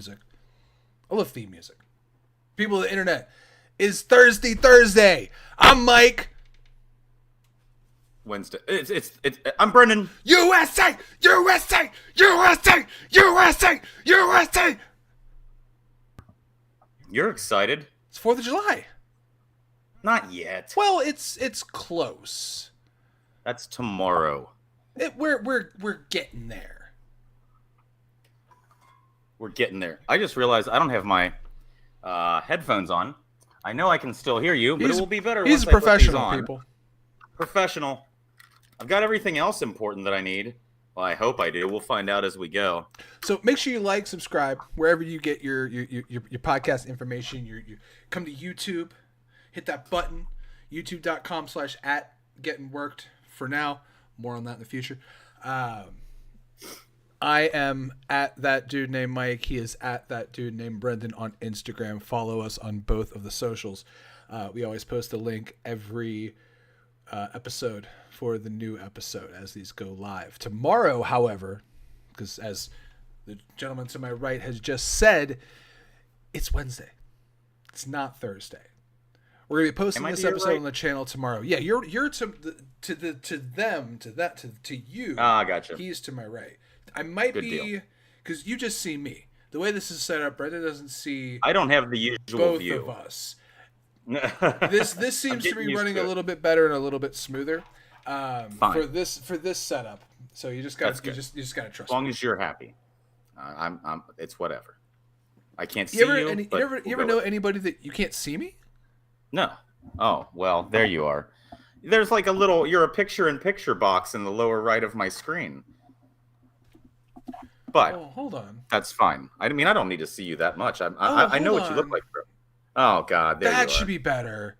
music. I love theme music. People of the internet, is Thursday. I'm Mike. Wednesday. I'm Brendan. USA! USA! USA! USA! USA! You're excited? It's 4th of July. Not yet. Well, it's close. That's tomorrow. We're getting there. We're getting there. I just realized I don't have my headphones on. I know I can still hear you, but it will be better He's once a professional, I put these on. people. Professional. I've got everything else important that I need. Well, I hope I do. We'll find out as we go. So make sure you like, subscribe wherever you get your podcast information. You come to YouTube, hit that button, youtube.com/@gettingworked. For now, more on that in the future. I am at that dude named Mike. He is at that dude named Brendan on Instagram. Follow us on both of the socials. We always post a link every episode for the new episode as these go live. Tomorrow, however, because as the gentleman to my right has just said, it's Wednesday. It's not Thursday. We're gonna be posting this episode on the channel tomorrow. Yeah, you're to you. Ah, gotcha. He's to my right. I might be because you just see me. The way this is set up, Brendan doesn't see. I don't have the usual view. Both of us. This seems to be running a little bit better and a little bit smoother for this setup. So you just got to trust. As long as you're happy, it's whatever. I can't see you. You ever know anybody that you can't see me? No. Oh well, there you are. There's like you're a picture-in-picture box in the lower right of my screen. But hold on. That's fine. I mean, I don't need to see you that much. I know what you look like, bro. Oh God, that should be better.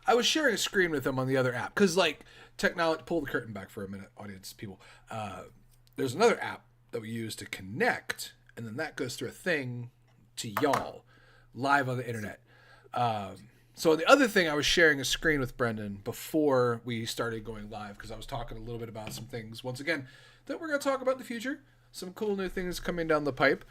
I was sharing a screen with them on the other app because, like, technology. Pull the curtain back for a minute, audience people. There's another app that we use to connect, and then that goes through a thing to y'all live on the internet. So the other thing, I was sharing a screen with Brendan before we started going live because I was talking a little bit about some things once again that we're going to talk about in the future. Some cool new things coming down the pipe.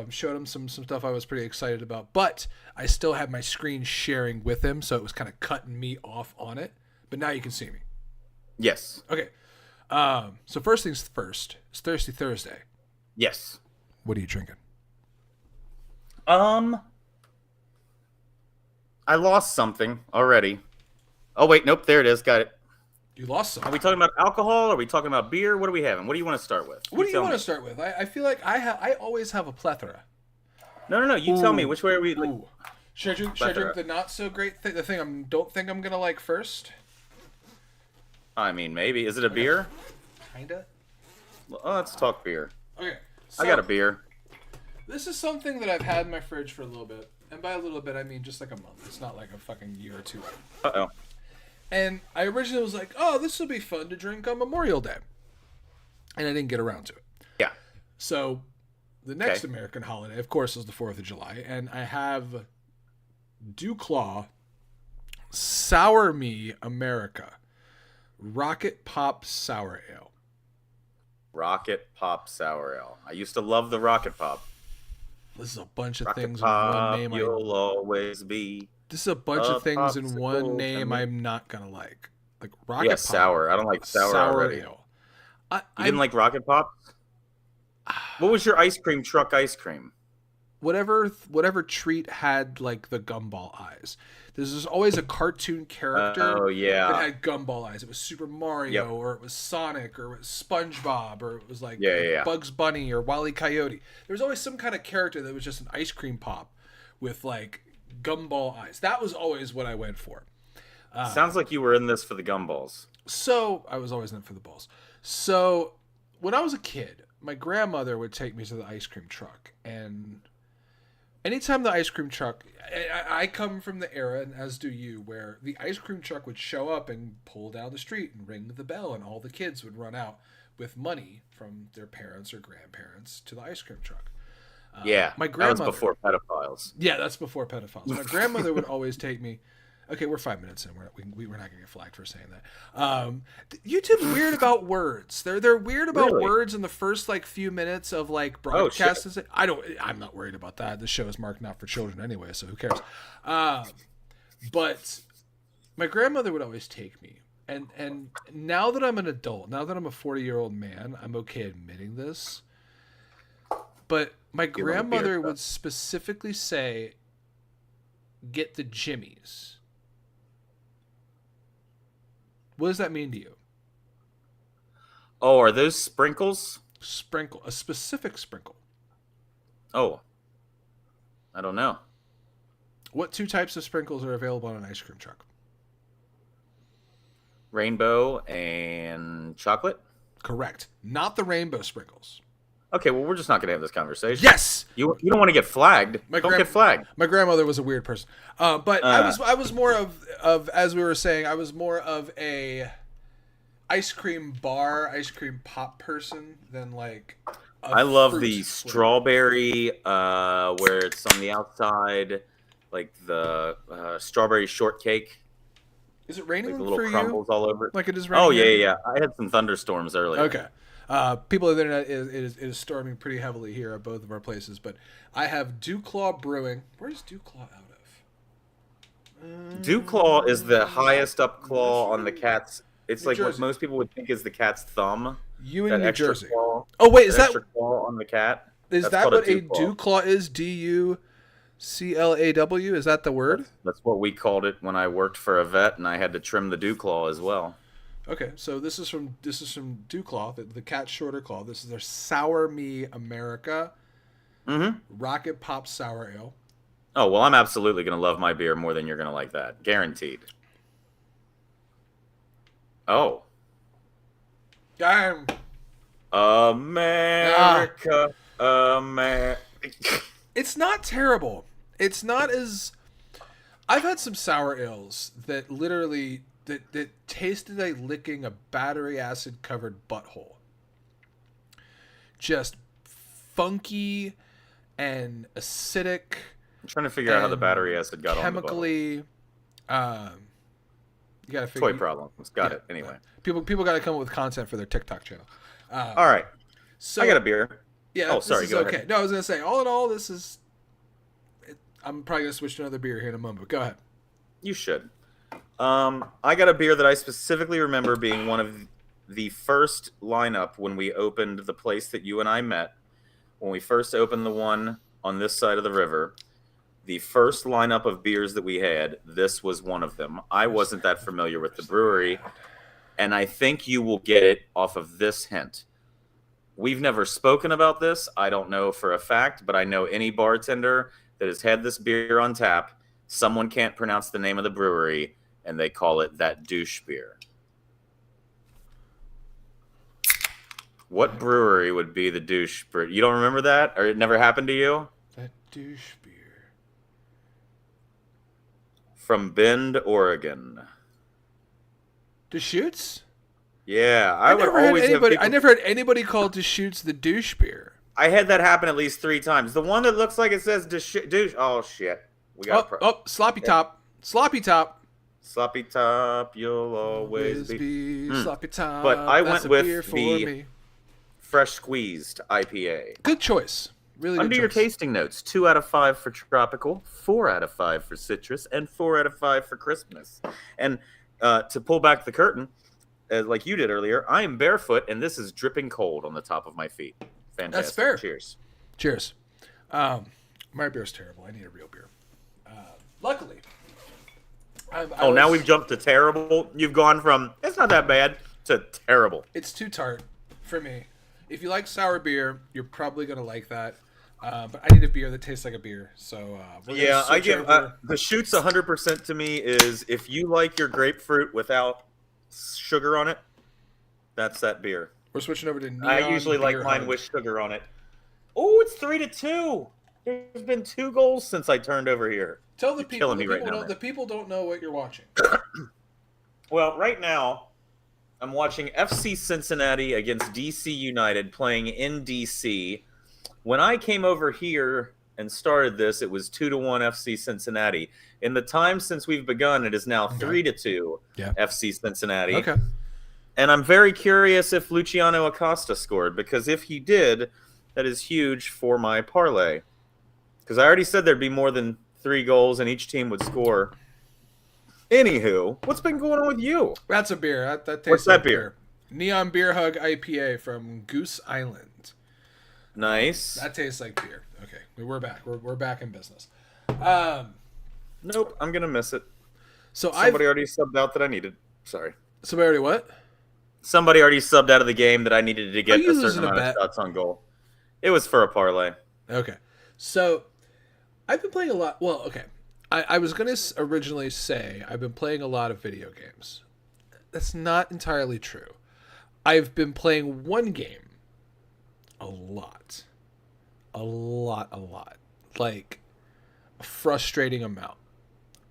Showed him some stuff I was pretty excited about. But I still had my screen sharing with him, so it was kind of cutting me off on it. But now you can see me. Yes. Okay. So first things first. It's Thirsty Thursday. Yes. What are you drinking? I lost something already. Oh, wait. Nope. There it is. Got it. You lost something. Are we talking about alcohol? Are we talking about beer? What are we having? What do you want to start with? What do you want to start with? I feel like I always have a plethora. No. You tell me. Which way are we? Should I drink the not so great thing? The thing I don't think I'm gonna like first. I mean, maybe. Is it a beer? Kinda. Well, let's talk beer. Okay. So, I got a beer. This is something that I've had in my fridge for a little bit, and by a little bit I mean just like a month. It's not like a fucking year or two. Uh-oh. And I originally was like, oh, this will be fun to drink on Memorial Day. And I didn't get around to it. Yeah. So the next American holiday, of course, is the 4th of July. And I have DuClaw Sour Me America Rocket Pop Sour Ale. Rocket Pop Sour Ale. I used to love the Rocket Pop. This is a bunch of Rocket things Pop, in one name. You'll always be. This is a bunch of things in one name I'm not gonna like. Like Rocket Pop. Sour. I don't like sour already. Ale. You didn't like Rocket Pop? What was your ice cream truck ice cream? Whatever treat had like the gumball eyes. There's always a cartoon character that had gumball eyes. It was Super Mario or it was Sonic or it was SpongeBob or it was like Bugs Bunny or Wile E. Coyote. There was always some kind of character that was just an ice cream pop with like gumball eyes. That was always what I went for. Sounds like you were in this for the gumballs. So I was always in it for the balls. So when I was a kid, my grandmother would take me to the ice cream truck, and anytime the ice cream truck, I come from the era, and as do you, where the ice cream truck would show up and pull down the street and ring the bell, and all the kids would run out with money from their parents or grandparents to the ice cream truck. My grandmother. That was before pedophiles. Yeah, that's before pedophiles. My grandmother would always take me. Okay, we're 5 minutes in. We're not gonna get flagged for saying that. YouTube's weird about words. They're weird about Really? words in the first like few minutes of like Oh, shit. broadcasts. I'm not worried about that. This show is marked not for children anyway, so who cares? But my grandmother would always take me, and now that I'm an adult, now that I'm a 40-year-old man, I'm okay admitting this. But my Give 'em a beer grandmother cup. would specifically say, "Get the jimmies." What does that mean to you? Oh, are those sprinkles? Sprinkle, a specific sprinkle. Oh, I don't know. What two types of sprinkles are available on an ice cream truck? Rainbow and chocolate? Correct. Not the rainbow sprinkles. Okay, well, we're just not going to have this conversation. Yes. You don't want to get flagged. Don't get flagged. My grandmother was a weird person. But I was more of as we were saying, I was more of a ice cream pop person than like I love fruit the flavor. strawberry, where it's on the outside, like the strawberry shortcake, Is it raining like the for little you? crumbles all over it. Like it is raining? Oh, yeah, here? yeah. I had some thunderstorms earlier. Okay. People on the internet, it is storming pretty heavily here at both of our places, but I have Dewclaw Brewing. Where's Dewclaw out of? Dewclaw is the highest up claw on the cat's. It's New like what Jersey. most people would think is the cat's thumb. Ewing, That New extra Jersey. claw. Oh wait, is that that extra claw on the cat? is That's that called what a dewclaw. Dewclaw is? DUCLAW? Is that the word? That's what we called it when I worked for a vet, and I had to trim the dewclaw as well. Okay, so this is from Dewclaw, the cat shorter claw. This is their Sour Me America Mm-hmm. Rocket Pop Sour Ale. Oh, well, I'm absolutely going to love my beer more than you're going to like that. Guaranteed. Oh. Damn. America. America. It's not terrible. It's not as. I've had some sour ales that literally that tasted like licking a battery acid covered butthole. Just funky and acidic. I'm trying to figure out how the and battery acid got on the bottle. chemically. You gotta figure. Toy problems. Got it. Anyway. People got to come up with content for their TikTok channel. All right. So I got a beer. yeah. Oh, this sorry, is go okay. ahead. No, I was gonna say all in all, this is. I'm probably gonna switch to another beer here in a moment. But go ahead. You should. I got a beer that I specifically remember being one of the first lineup when we opened the place that you and I met. When we first opened the one on this side of the river, the first lineup of beers that we had, this was one of them. I wasn't that familiar with the brewery, and I think you will get it off of this hint. We've never spoken about this. I don't know for a fact, but I know any bartender that has had this beer on tap, someone can't pronounce the name of the brewery, and they call it that douche beer. What brewery would be the douche beer? You don't remember that? Or it never happened to you? That douche beer. From Bend, Oregon. Deschutes? Yeah, I would never had always have anybody. people... I never had anybody call Deschutes the douche beer. I had that happen at least 3 times. The one that looks like it says douche. Oh, shit. We got Sloppy top. Sloppy top. Sloppy top, you'll always be. Sloppy top. But I That's went a with beer for the me. Fresh Squeezed IPA. Good choice. Really good Under your choice. tasting notes, 2 out of 5 for tropical, 4 out of 5 for citrus, and 4 out of 5 for crispness. And to pull back the curtain, like you did earlier, I am barefoot, and this is dripping cold on the top of my feet. Fantastic. That's fair. Cheers. Cheers. My beer's terrible. I need a real beer. Luckily. Now we've jumped to terrible. You've gone from, it's not that bad, to terrible. It's too tart for me. If you like sour beer, you're probably going to like that. But I need a beer that tastes like a beer. So Yeah, I give the shoots 100% to me is if you like your grapefruit without sugar on it, that's that beer. We're switching over to Neon I usually like Beer mine Hug. with sugar on it. Oh, it's 3-2. There's been 2 goals since I turned over here. Tell the You're people. killing me right now, man. The people don't know what you're watching. Well, right now, I'm watching FC Cincinnati against DC United playing in DC. When I came over here and started this, it was 2-1 FC Cincinnati. In the time since we've begun, it is now 3-2 FC Cincinnati. Okay. And I'm very curious if Luciano Acosta scored, because if he did, that is huge for my parlay. Because I already said there'd be more than 3 goals and each team would score. Anywho, what's been going on with you? That's a beer. That tastes What's like that beer? Neon Beer Hug IPA from Goose Island. Nice. That tastes like beer. Okay, we're back. We're back in business. Nope, I'm gonna miss it. So Somebody already subbed out that I needed. Sorry. Somebody already what? Somebody already subbed out of the game that I needed to get you a losing certain a amount of bet? shots on goal. It was for a parlay. Okay. So I've been playing a lot. Well, okay. I was going to originally say I've been playing a lot of video games. That's not entirely true. I've been playing one game a lot. A lot. Like a frustrating amount.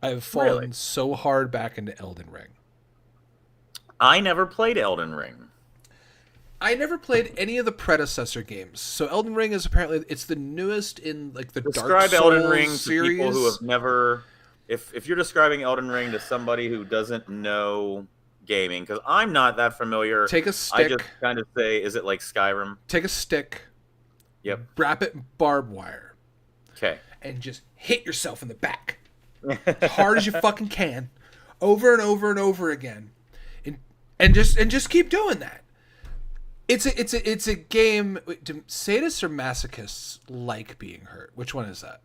I've fallen so hard back into Elden Ring. I never played Elden Ring. I never played any of the predecessor games. So Elden Ring is apparently it's the newest in like the Dark Souls Elden Ring series. to people who have never. If you're describing Elden Ring to somebody who doesn't know gaming, because I'm not that familiar, Take a stick. I just kind of say, is it like Skyrim? Take a stick. Yep. Wrap it in barbed wire. Okay. And just hit yourself in the back as hard as you fucking can, over and over and over again, and just keep doing that. It's a game. Do sadists or masochists like being hurt? Which one is that?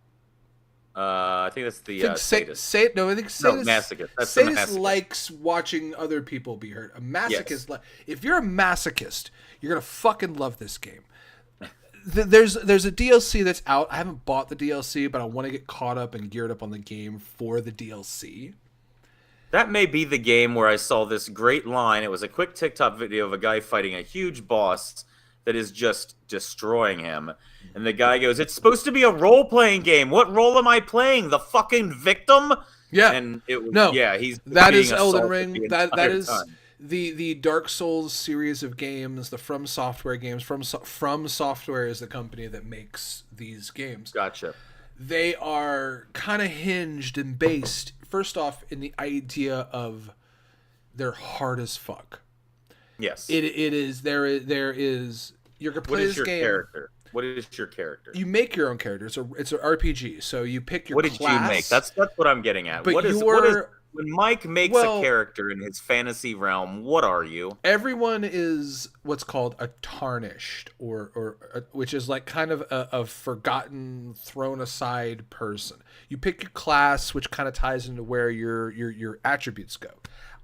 I think that's the sadist. I think sadist. No, masochist. That's the sadist masochist. likes watching other people be hurt. A masochist, if you're a masochist, you're gonna fucking love this game. There's a DLC that's out. I haven't bought the DLC, but I want to get caught up and geared up on the game for the DLC. That may be the game where I saw this great line. It was a quick TikTok video of a guy fighting a huge boss that is just destroying him. And the guy goes, "It's supposed to be a role-playing game. What role am I playing? The fucking victim?" Yeah. And it was, no. Yeah, he's that being is Elden assaulted Ring. the That entire is time. the Dark Souls series of games, the From Software games. From Software is the company that makes these games. Gotcha. They are kind of hinged and based, first off, in the idea of they're hard as fuck. Yes. It is there is you're gonna play What is this your game. character? What is your character? You make your own character. It's an RPG. So you pick your What did class. you make? That's what I'm getting at. But What is when Mike makes a character in his fantasy realm? What are you? Everyone is what's called a tarnished, or which is like kind of a forgotten, thrown aside person. You pick your class, which kind of ties into where your attributes go.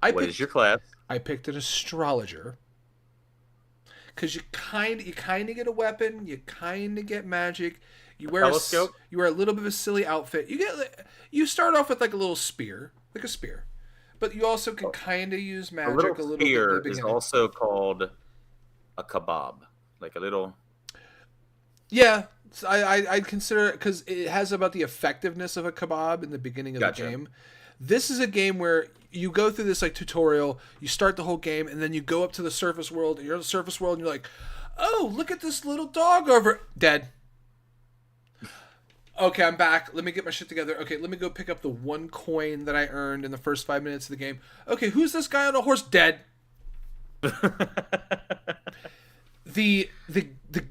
What is your class? I picked an astrologer. Because you kind of get a weapon, you kind of get magic. You wear telescope. You wear a little bit of a silly outfit. You start off with like a little spear, but you also can kind of use magic a little bit. spear In the is beginning. also called a kebab, like a little. Yeah, I consider it because it has about the effectiveness of a kebab in the beginning of the game. This is a game where you go through this like tutorial, you start the whole game, and then you go up to the surface world, and you're in the surface world, and you're like, oh, look at this little dog over... Dead. Okay, I'm back. Let me get my shit together. Okay, let me go pick up the 1 coin that I earned in the first 5 minutes of the game. Okay, who's this guy on a horse? Dead. The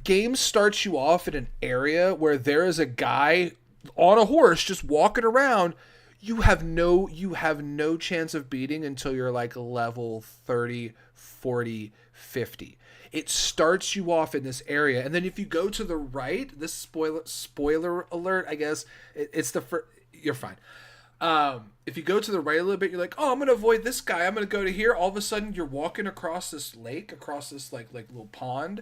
game starts you off in an area where there is a guy on a horse just walking around. You have no chance of beating until you're like level 30, 40, 50. It starts you off in this area, and then if you go to the right, this spoiler alert, I guess it's the first. You're fine. If you go to the right a little bit, you're like, oh, I'm gonna avoid this guy. I'm gonna go to here. All of a sudden, you're walking across this lake, across this like little pond.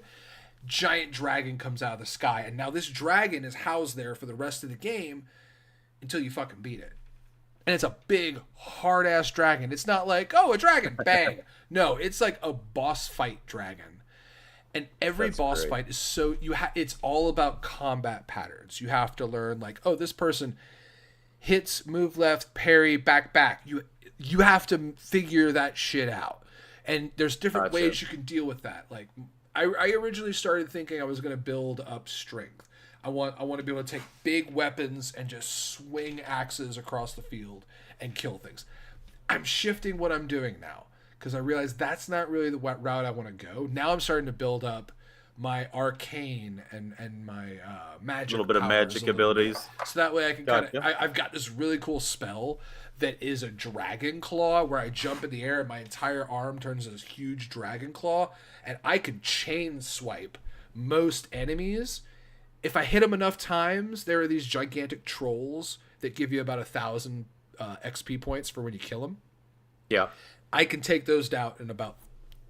Giant dragon comes out of the sky, and now this dragon is housed there for the rest of the game until you fucking beat it. And it's a big, hard-ass dragon. It's not like, oh, a dragon, bang. No, it's like a boss fight dragon. And every boss fight is so... it's all about combat patterns. You have to learn, like, oh, this person hits, move left, parry, back. You have to figure that shit out. And there's different ways you can deal with that. Like, I originally started thinking I was going to build up strength. I want to be able to take big weapons and just swing axes across the field and kill things. I'm shifting what I'm doing now because I realize that's not really the route I want to go. Now I'm starting to build up my arcane and my magic. A little bit of magic abilities. So that way I can I've got this really cool spell that is a dragon claw where I jump in the air and my entire arm turns into this huge dragon claw, and I can chain swipe most enemies. If I hit them enough times, there are these gigantic trolls that give you about 1,000 XP points for when you kill them. Yeah. I can take those down in about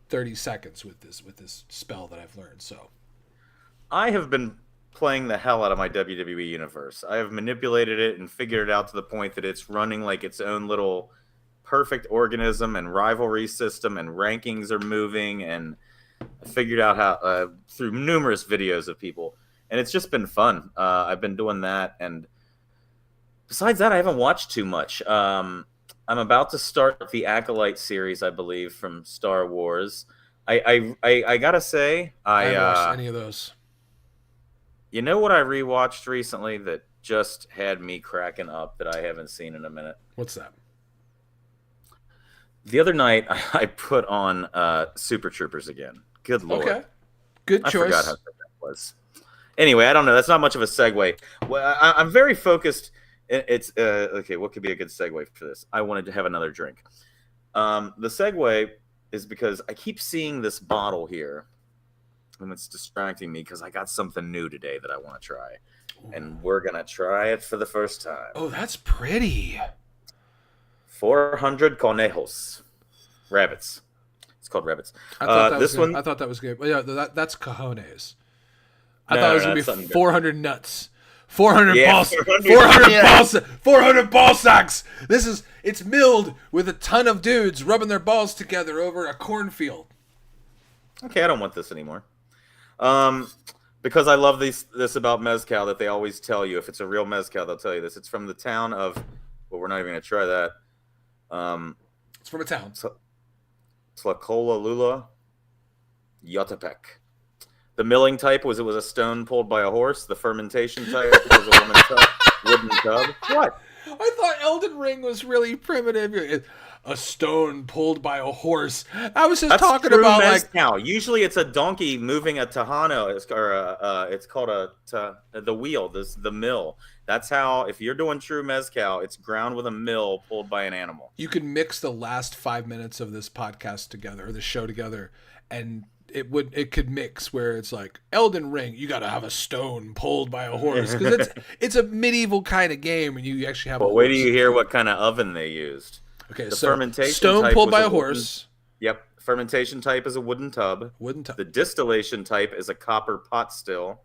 30 seconds with this spell that I've learned. So I have been playing the hell out of my WWE universe. I have manipulated it and figured it out to the point that it's running like its own little perfect organism, and rivalry system and rankings are moving, and I figured out how through numerous videos of people, and it's just been fun. I've been doing that, and besides that, I haven't watched too much. I'm about to start the Acolyte series, I believe, from Star Wars. I gotta say, I haven't watched any of those. You know what I rewatched recently that just had me cracking up that I haven't seen in a minute? What's that? The other night, I put on Super Troopers again. Good Lord. Okay. Good choice. I forgot how good that was. Anyway, I don't know. That's not much of a segue. Well, I'm very focused. It's okay, what could be a good segue for this? I wanted to have another drink. The segue is because I keep seeing this bottle here, and it's distracting me because I got something new today that I want to try. Ooh. And we're going to try it for the first time. Oh, that's pretty. 400 conejos. Rabbits. It's called rabbits. I thought that was good. Well, yeah, that's cojones. I thought it was going to be 400 nuts. 400 balls. 400 ball sacks. It's milled with a ton of dudes rubbing their balls together over a cornfield. Okay, I don't want this anymore. Because I love this about mezcal that they always tell you. If it's a real mezcal, they'll tell you this. It's from the town of, well, we're not even going to try that. It's from a town. Tlacololula, Yotepec. The milling type was a stone pulled by a horse. The fermentation type was a wooden tub. What? I thought Elden Ring was really primitive. A stone pulled by a horse. I was just talking about mezcal. Usually it's a donkey moving a Tejano, or it's called the wheel, the mill. That's how, if you're doing true mezcal, it's ground with a mill pulled by an animal. You can mix the last 5 minutes of this podcast together, or the show together, and it could mix where it's like Elden Ring, you got to have a stone pulled by a horse, because it's a medieval kind of game, and you actually have. Well, wait till you hear what kind of oven they used. Okay, so fermentation stone pulled by a horse. Yep, fermentation type is a wooden tub. The distillation type is a copper pot still,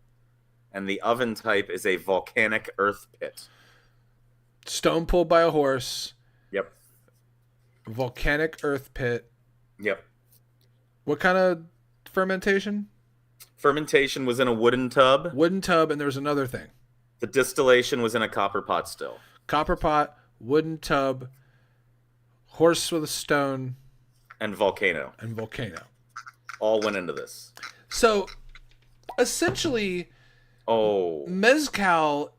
and the oven type is a volcanic earth pit. Stone pulled by a horse. Yep. Volcanic earth pit. Yep. What kind of fermentation? Fermentation was in a wooden tub. Wooden tub, and there was another thing. The distillation was in a copper pot still. Copper pot, wooden tub, horse with a stone. And volcano. All went into this. So, essentially, mezcal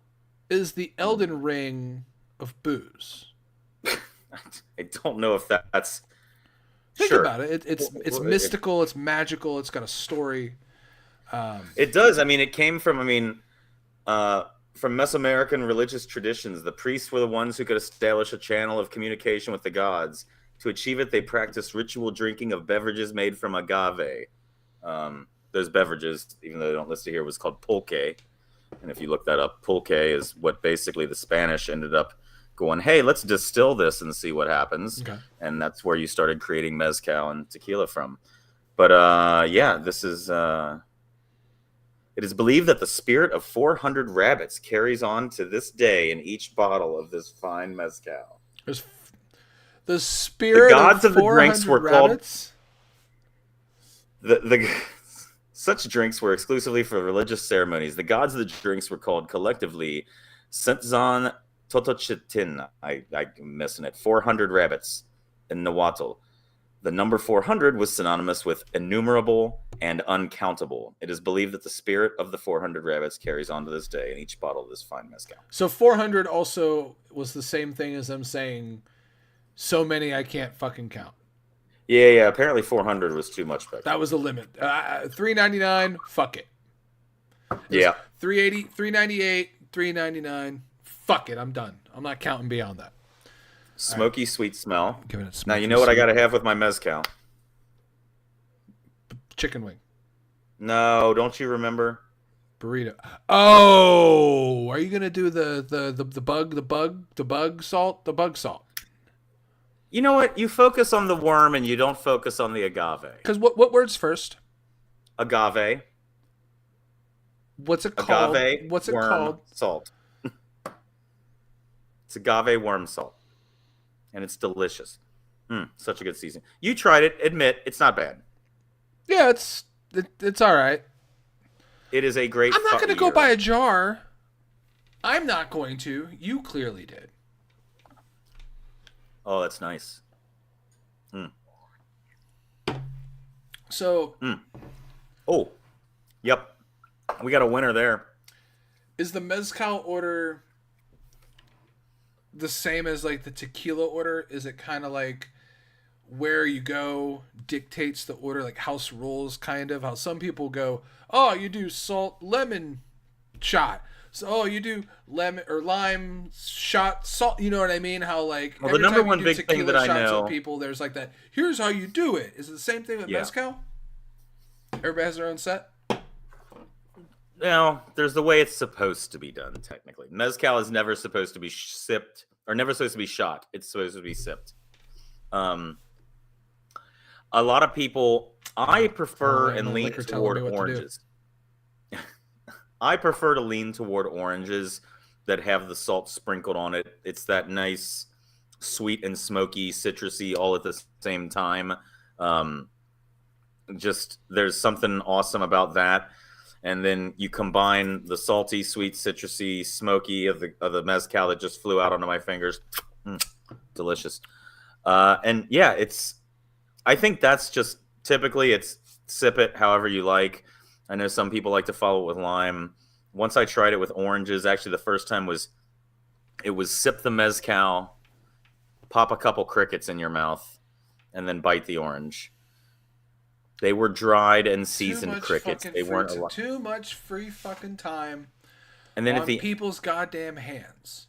is the Elden Ring of booze. I don't know if that's... Think about it. It's mystical. It's magical. It's got a story. It does. I mean, it came from from Mesoamerican religious traditions. The priests were the ones who could establish a channel of communication with the gods. To achieve it, they practiced ritual drinking of beverages made from agave. Those beverages, even though they don't list it here, was called pulque. And if you look that up, pulque is what basically the Spanish ended up going, hey, let's distill this and see what happens. Okay. And that's where you started creating mezcal and tequila from. But this is... It is believed that the spirit of 400 rabbits carries on to this day in each bottle of this fine mezcal. The spirit gods of the drinks were rabbits? Called... Such drinks were exclusively for religious ceremonies. The gods of the drinks were called collectively Sentzan Totochitin. I'm missing it. 400 rabbits in Nahuatl. The number 400 was synonymous with innumerable and uncountable. It is believed that the spirit of the 400 rabbits carries on to this day in each bottle of this fine mezcal. So 400 also was the same thing as them saying, so many I can't fucking count. Yeah. Apparently 400 was too much back then. That was the limit. $3.99, fuck it. Yeah. $3.80, $3.98, $3.99, fuck it, I'm done. I'm not counting beyond that. Smoky, sweet smell. Giving it Now, you know what I got to have with my mezcal? Chicken wing. No, don't you remember? Burrito. Oh, are you gonna do the bug salt? You know what? You focus on the worm and you don't focus on the agave. Because what words first? Agave. What's it called? Agave. What's it worm, called? Salt. It's agave worm salt, and it's delicious. Such a good season. You tried it. Admit it's not bad. Yeah, it's all right. It is a great. I'm not going to go buy a jar. I'm not going to. You clearly did. Oh, that's nice. So. Oh, yep. We got a winner there. Is the mezcal order the same as like the tequila order? Is it kind of like where you go dictates the order, like house rules, kind of? How some people go, oh, you do salt lemon shot. So, oh, you do lemon or lime shot salt. You know what I mean? How like well, the number one big thing that I know, people, there's like that. Here's how you do it. Is it the same thing with mezcal? Everybody has their own set. No, there's the way it's supposed to be done. Technically, mezcal is never supposed to be sipped or never supposed to be shot. It's supposed to be sipped. A lot of people, I prefer and lean toward oranges. I prefer to lean toward oranges that have the salt sprinkled on it. It's that nice, sweet and smoky, citrusy all at the same time. Just there's something awesome about that. And then you combine the salty, sweet, citrusy, smoky of the mezcal that just flew out onto my fingers. Delicious. And yeah, I think that's just typically it's sip it however you like. I know some people like to follow it with lime. Once I tried it with oranges, actually the first time was sip the mezcal, pop a couple crickets in your mouth, and then bite the orange. They were dried and seasoned crickets. They weren't a lot. Too much free fucking time. And then on people's goddamn hands.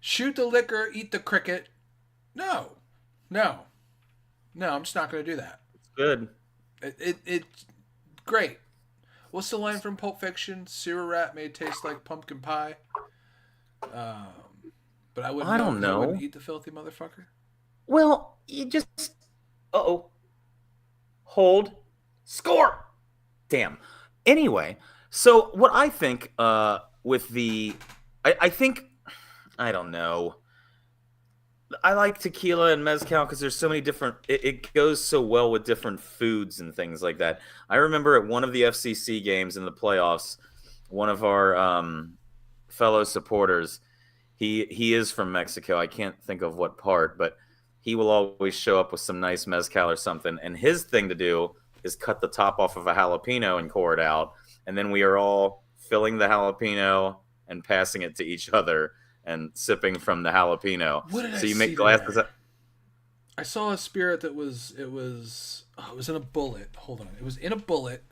Shoot the liquor, eat the cricket. No, I'm just not going to do that. It's good. It's great. What's the line from Pulp Fiction? Sewer rat may taste like pumpkin pie. But I wouldn't. I don't know. I wouldn't eat the filthy motherfucker. Well, you just. Hold. Score. Damn. Anyway, so what I think with the, I think, I don't know. I like tequila and mezcal because there's so many different, it goes so well with different foods and things like that. I remember at one of the FCC games in the playoffs, one of our fellow supporters, he is from Mexico. I can't think of what part, but he will always show up with some nice mezcal or something. And his thing to do is cut the top off of a jalapeno and pour it out. And then we are all filling the jalapeno and passing it to each other and sipping from the jalapeno. What did I so you see make glasses. I saw a spirit that was in a bullet. Hold on. It was in a bullet.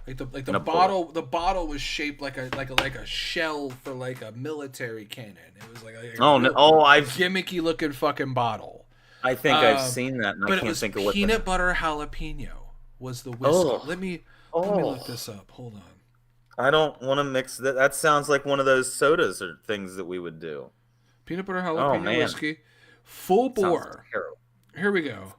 Like the bottle. The bottle was shaped like a shell for like a military cannon. It was like a gimmicky looking fucking bottle. I think I've seen that, and I can't think of what. Peanut butter jalapeno was the whiskey. Let me look this up. Hold on. I don't want to mix that. That sounds like one of those sodas or things that we would do. Peanut butter jalapeno whiskey, full bore. Here we go.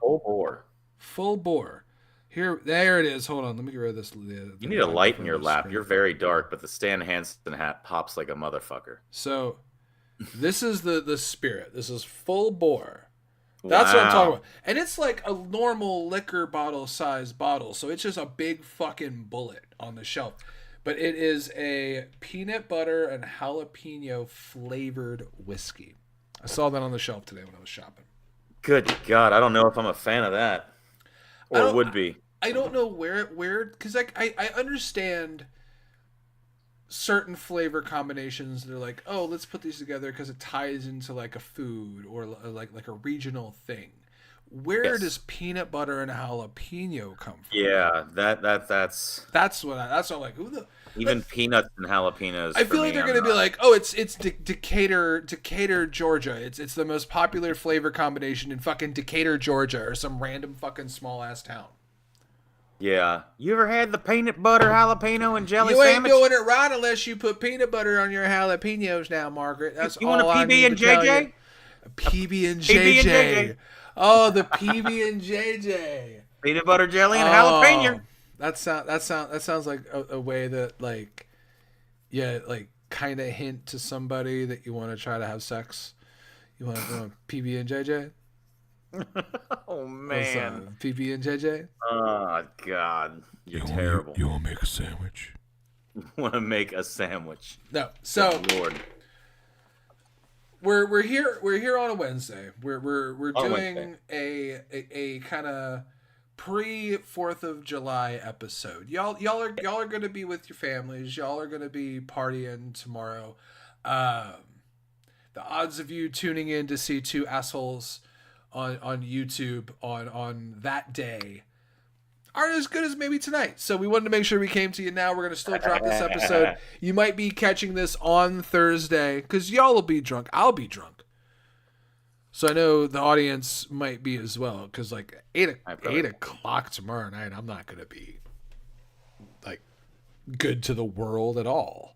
Full bore. There it is. Hold on, let me get rid of this. You need a light in your lap. You're very dark, but the Stan Hansen hat pops like a motherfucker. So, this is the spirit. This is full bore. That's what I'm talking about. And it's like a normal liquor bottle size bottle. So it's just a big fucking bullet on the shelf. But it is a peanut butter and jalapeno flavored whiskey. I saw that on the shelf today when I was shopping. Good God. I don't know if I'm a fan of that. Or would be. I don't know where because I understand certain flavor combinations. They're like, oh, let's put these together because it ties into like a food or like a regional thing. Where Yes. does peanut butter and jalapeno come from? Yeah, that's That's what I'm like. Who the? even peanuts and jalapenos I for feel like me. they're I'm gonna be not. like, oh, it's Decatur, Georgia. It's the most popular flavor combination in fucking Decatur, Georgia, or some random fucking small ass town. Yeah. You ever had the peanut butter jalapeno and jelly You ain't sandwich? doing it right unless you put peanut butter on your jalapenos now, Margaret. That's You want a all I PB need and to tell you. JJ? PB and PB and JJ. JJ. Oh, the PB and JJ. Peanut butter jelly and Oh, jalapeno. that sounds like a way that like yeah, like kind of hint to somebody that you want to try to have sex. You want to PB and JJ? Oh What's man. PB and JJ? Oh god. You're terrible. You want to make a sandwich? Want to make a sandwich. No. So Good Lord. we're here on a Wednesday. We're On a doing a kind of pre 4th of July episode. Y'all are going to be with your families. Y'all are going to be partying tomorrow. The odds of you tuning in to see two assholes on YouTube on that day aren't as good as maybe tonight. So we wanted to make sure we came to you now. We're going to still drop this episode. You might be catching this on Thursday because y'all will be drunk. I'll be drunk. So I know the audience might be as well because like 8 o'clock tomorrow night, I'm not going to be like good to the world at all.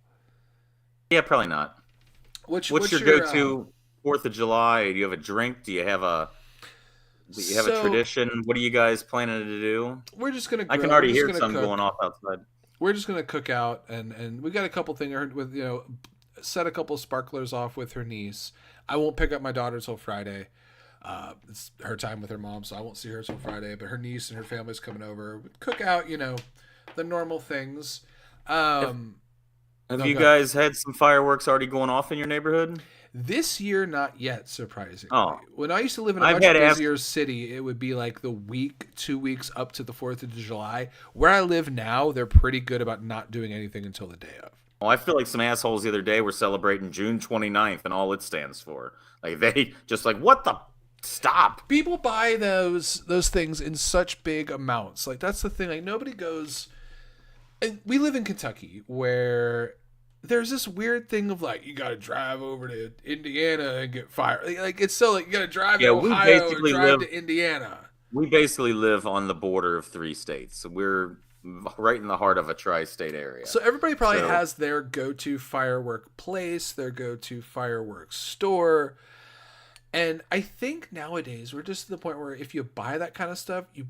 Yeah, probably not. What's your go-to 4th of July? Do you have a drink? Do you have a tradition? What are you guys planning to do? We're just gonna. I can already hear some going off outside. We're just gonna cook out, and we got a couple things with set a couple sparklers off with her niece. I won't pick up my daughter till Friday. It's her time with her mom, so I won't see her till Friday. But her niece and her family's coming over. Cook out, the normal things. Have you guys had some fireworks already going off in your neighborhood? This year, not yet, surprisingly. Oh. When I used to live in a much busier city, it would be like the week, 2 weeks up to the 4th of July. Where I live now, they're pretty good about not doing anything until the day of. Oh, I feel like some assholes the other day were celebrating June 29th and all it stands for. Like, they just like, what the? Stop. People buy those things in such big amounts. Like, that's the thing. Like, nobody goes... And we live in Kentucky, where... There's this weird thing of like you gotta drive over to Indiana and get fire. Like it's so like you gotta drive to Ohio and drive to Indiana. We basically live on the border of 3 states. We're right in the heart of a tri-state area. So everybody probably has their go-to firework place, their go-to fireworks store. And I think nowadays we're just to the point where if you buy that kind of stuff, you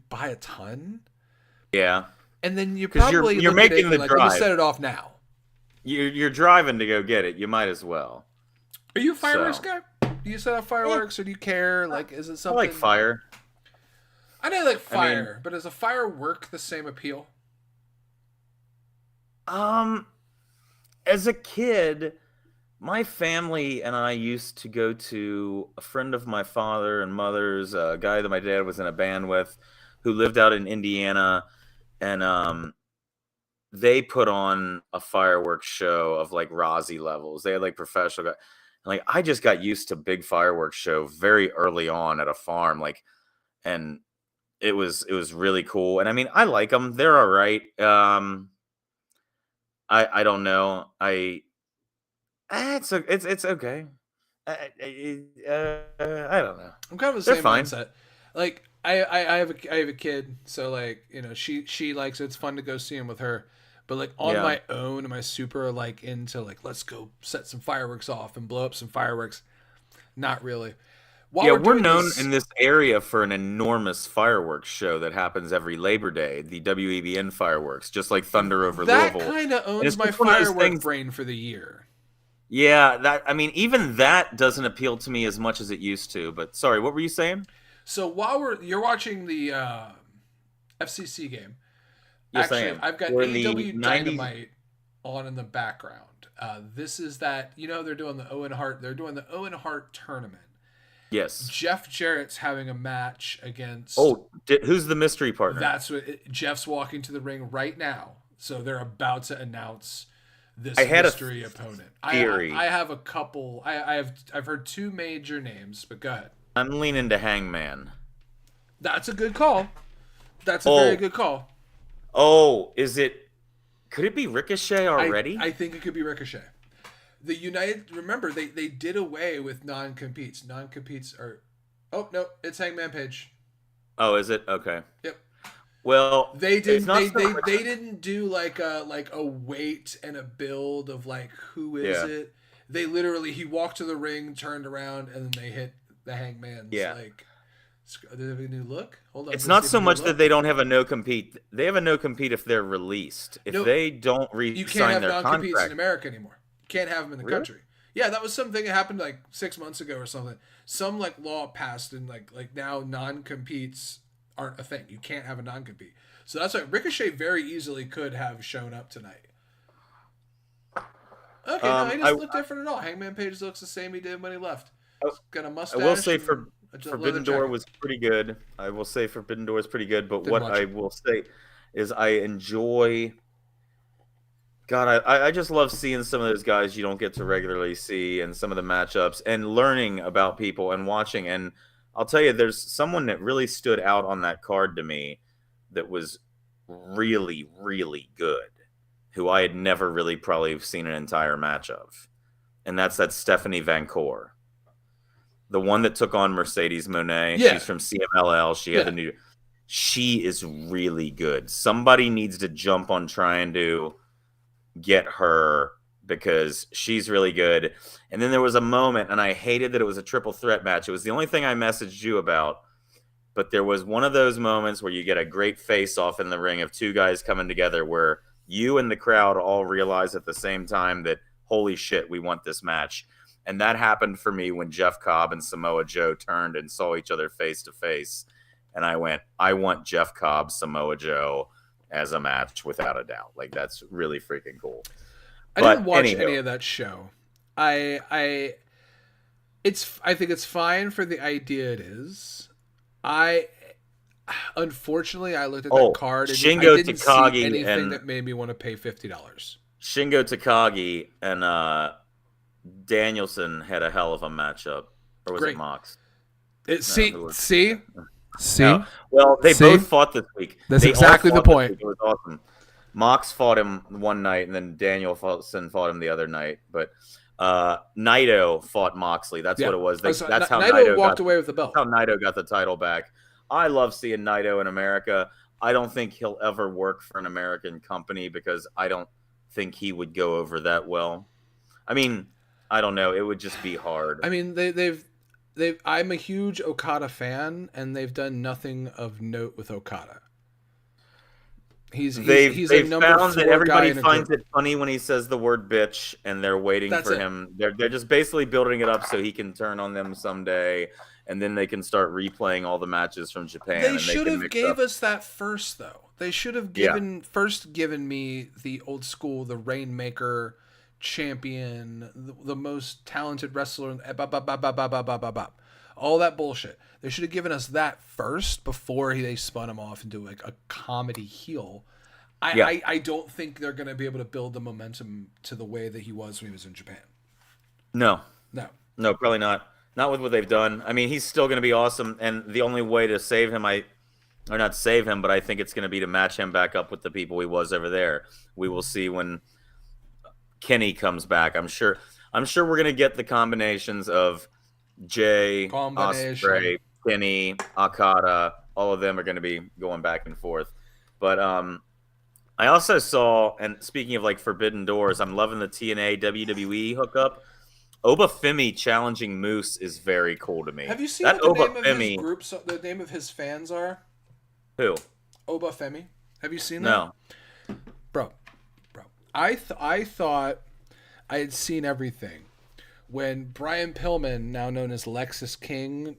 buy a ton. Yeah. And then you probably you're making the like, drive. Let me set it off now. You're driving to go get it. You might as well. Are you a fireworks guy? Do you set off fireworks or do you care? Like, is it something? I like fire. I know, like fire, but does a firework the same appeal? As a kid, my family and I used to go to a friend of my father and mother's, a guy that my dad was in a band with, who lived out in Indiana, and they put on a fireworks show of like Rossi levels. They had like professional guys. Like I just got used to big fireworks show very early on at a farm, and it was really cool. And I mean, I like them. They're all right. I don't know. It's okay. I don't know. I'm kind of the same mindset. Like I have a kid, so like she likes it. It's fun to go see him with her. But like on my own, am I super like into like let's go set some fireworks off and blow up some fireworks? Not really. We're known in this area for an enormous fireworks show that happens every Labor Day, the WEBN fireworks, just like Thunder over Louisville. That kind of owns my firework brain for the year. Yeah, even that doesn't appeal to me as much as it used to. But sorry, what were you saying? So while you're watching the FCC game, yes, actually, I am. I've got AEW Dynamite on in the background. This is that they're doing the Owen Hart. They're doing the Owen Hart tournament. Yes. Jeff Jarrett's having a match against. Oh, who's the mystery partner? That's what Jeff's walking to the ring right now. So they're about to announce this I had mystery a opponent. theory. I have a couple. I've heard two major names, but go ahead. I'm leaning to Hangman. That's a good call. That's a very good call. Oh, is it? Could it be Ricochet already? I think it could be Ricochet. The United, remember, they did away with non-competes. Non-competes are, oh no, it's Hangman Page. Oh, is it? Okay. Yep. Well, They didn't. They didn't do like a wait and a build of like who is it. They literally he walked to the ring, turned around, and then they hit the Hangman's. Yeah. Like, do they have a new look? Hold on. It's not so much that they don't have a no compete. They have a no compete if they're released. If they don't you can't have their non-competes contract in America anymore. You can't have them in the country. Yeah, that was something that happened like 6 months ago or something. Some like law passed and like now non-competes aren't a thing. You can't have a non-compete. So that's why Ricochet very easily could have shown up tonight. Okay, no, he doesn't look different at all. Hangman Page looks the same he did when he left. He's got a mustache. I will say Forbidden Door was pretty good. I will say Forbidden Door is pretty good, but I will say is I enjoy. God, I just love seeing some of those guys you don't get to regularly see, and some of the matchups, and learning about people and watching. And I'll tell you, there's someone that really stood out on that card to me that was really, really good, who I had never really probably seen an entire match of, and that's that Stephanie Van Cour. The one that took on Mercedes Moné. Yeah. She's from CMLL. She had the new. She is really good. Somebody needs to jump on trying to get her because she's really good. And then there was a moment, and I hated that it was a triple threat match. It was the only thing I messaged you about. But there was one of those moments where you get a great face-off in the ring of two guys coming together where you and the crowd all realize at the same time that, holy shit, we want this match. And that happened for me when Jeff Cobb and Samoa Joe turned and saw each other face to face. And I went, I want Jeff Cobb, Samoa Joe as a match without a doubt. Like, that's really freaking cool. I didn't watch any of that show. I think it's fine for the idea it is. Unfortunately, I looked at that card and I didn't see anything that made me want to pay $50. Shingo Takagi and Danielson had a hell of a matchup. Or was it Mox? See? No. Well, they both fought this week. That's exactly the point. It was awesome. Mox fought him one night, and then Danielson fought him the other night. But Naito fought Moxley. That's what it was. That's how Naito walked away with the belt. That's how Naito got the title back. I love seeing Naito in America. I don't think he'll ever work for an American company because I don't think he would go over that well. I mean, I don't know. It would just be hard. I mean, they've I'm a huge Okada fan, and they've done nothing of note with Okada. He's a number found 4 that everybody guy finds it funny when he says the word bitch, and they're waiting for him. They're just basically building it up so he can turn on them someday, and then they can start replaying all the matches from Japan. They should have gave us that first, though. They should have given me the old school, the Rainmaker champion, the most talented wrestler, all that bullshit. They should have given us that first before they spun him off into like a comedy heel. I don't think they're going to be able to build the momentum to the way that he was when he was in Japan. No, probably not. Not with what they've done. I mean, he's still going to be awesome, and the only way to save him, or not save him, but I think it's going to be to match him back up with the people he was over there. We will see when Kenny comes back. I'm sure we're going to get the combinations of Jay, Ospreay, Kenny, Okada. All of them are going to be going back and forth. But I also saw, and speaking of like Forbidden Doors, I'm loving the TNA WWE hookup. Oba Femi challenging Moose is very cool to me. Have you seen what the name of his groups, the name of his fans are? Who? Oba Femi. Have you seen that? No. Bro. I thought I had seen everything. When Brian Pillman, now known as Lexus King,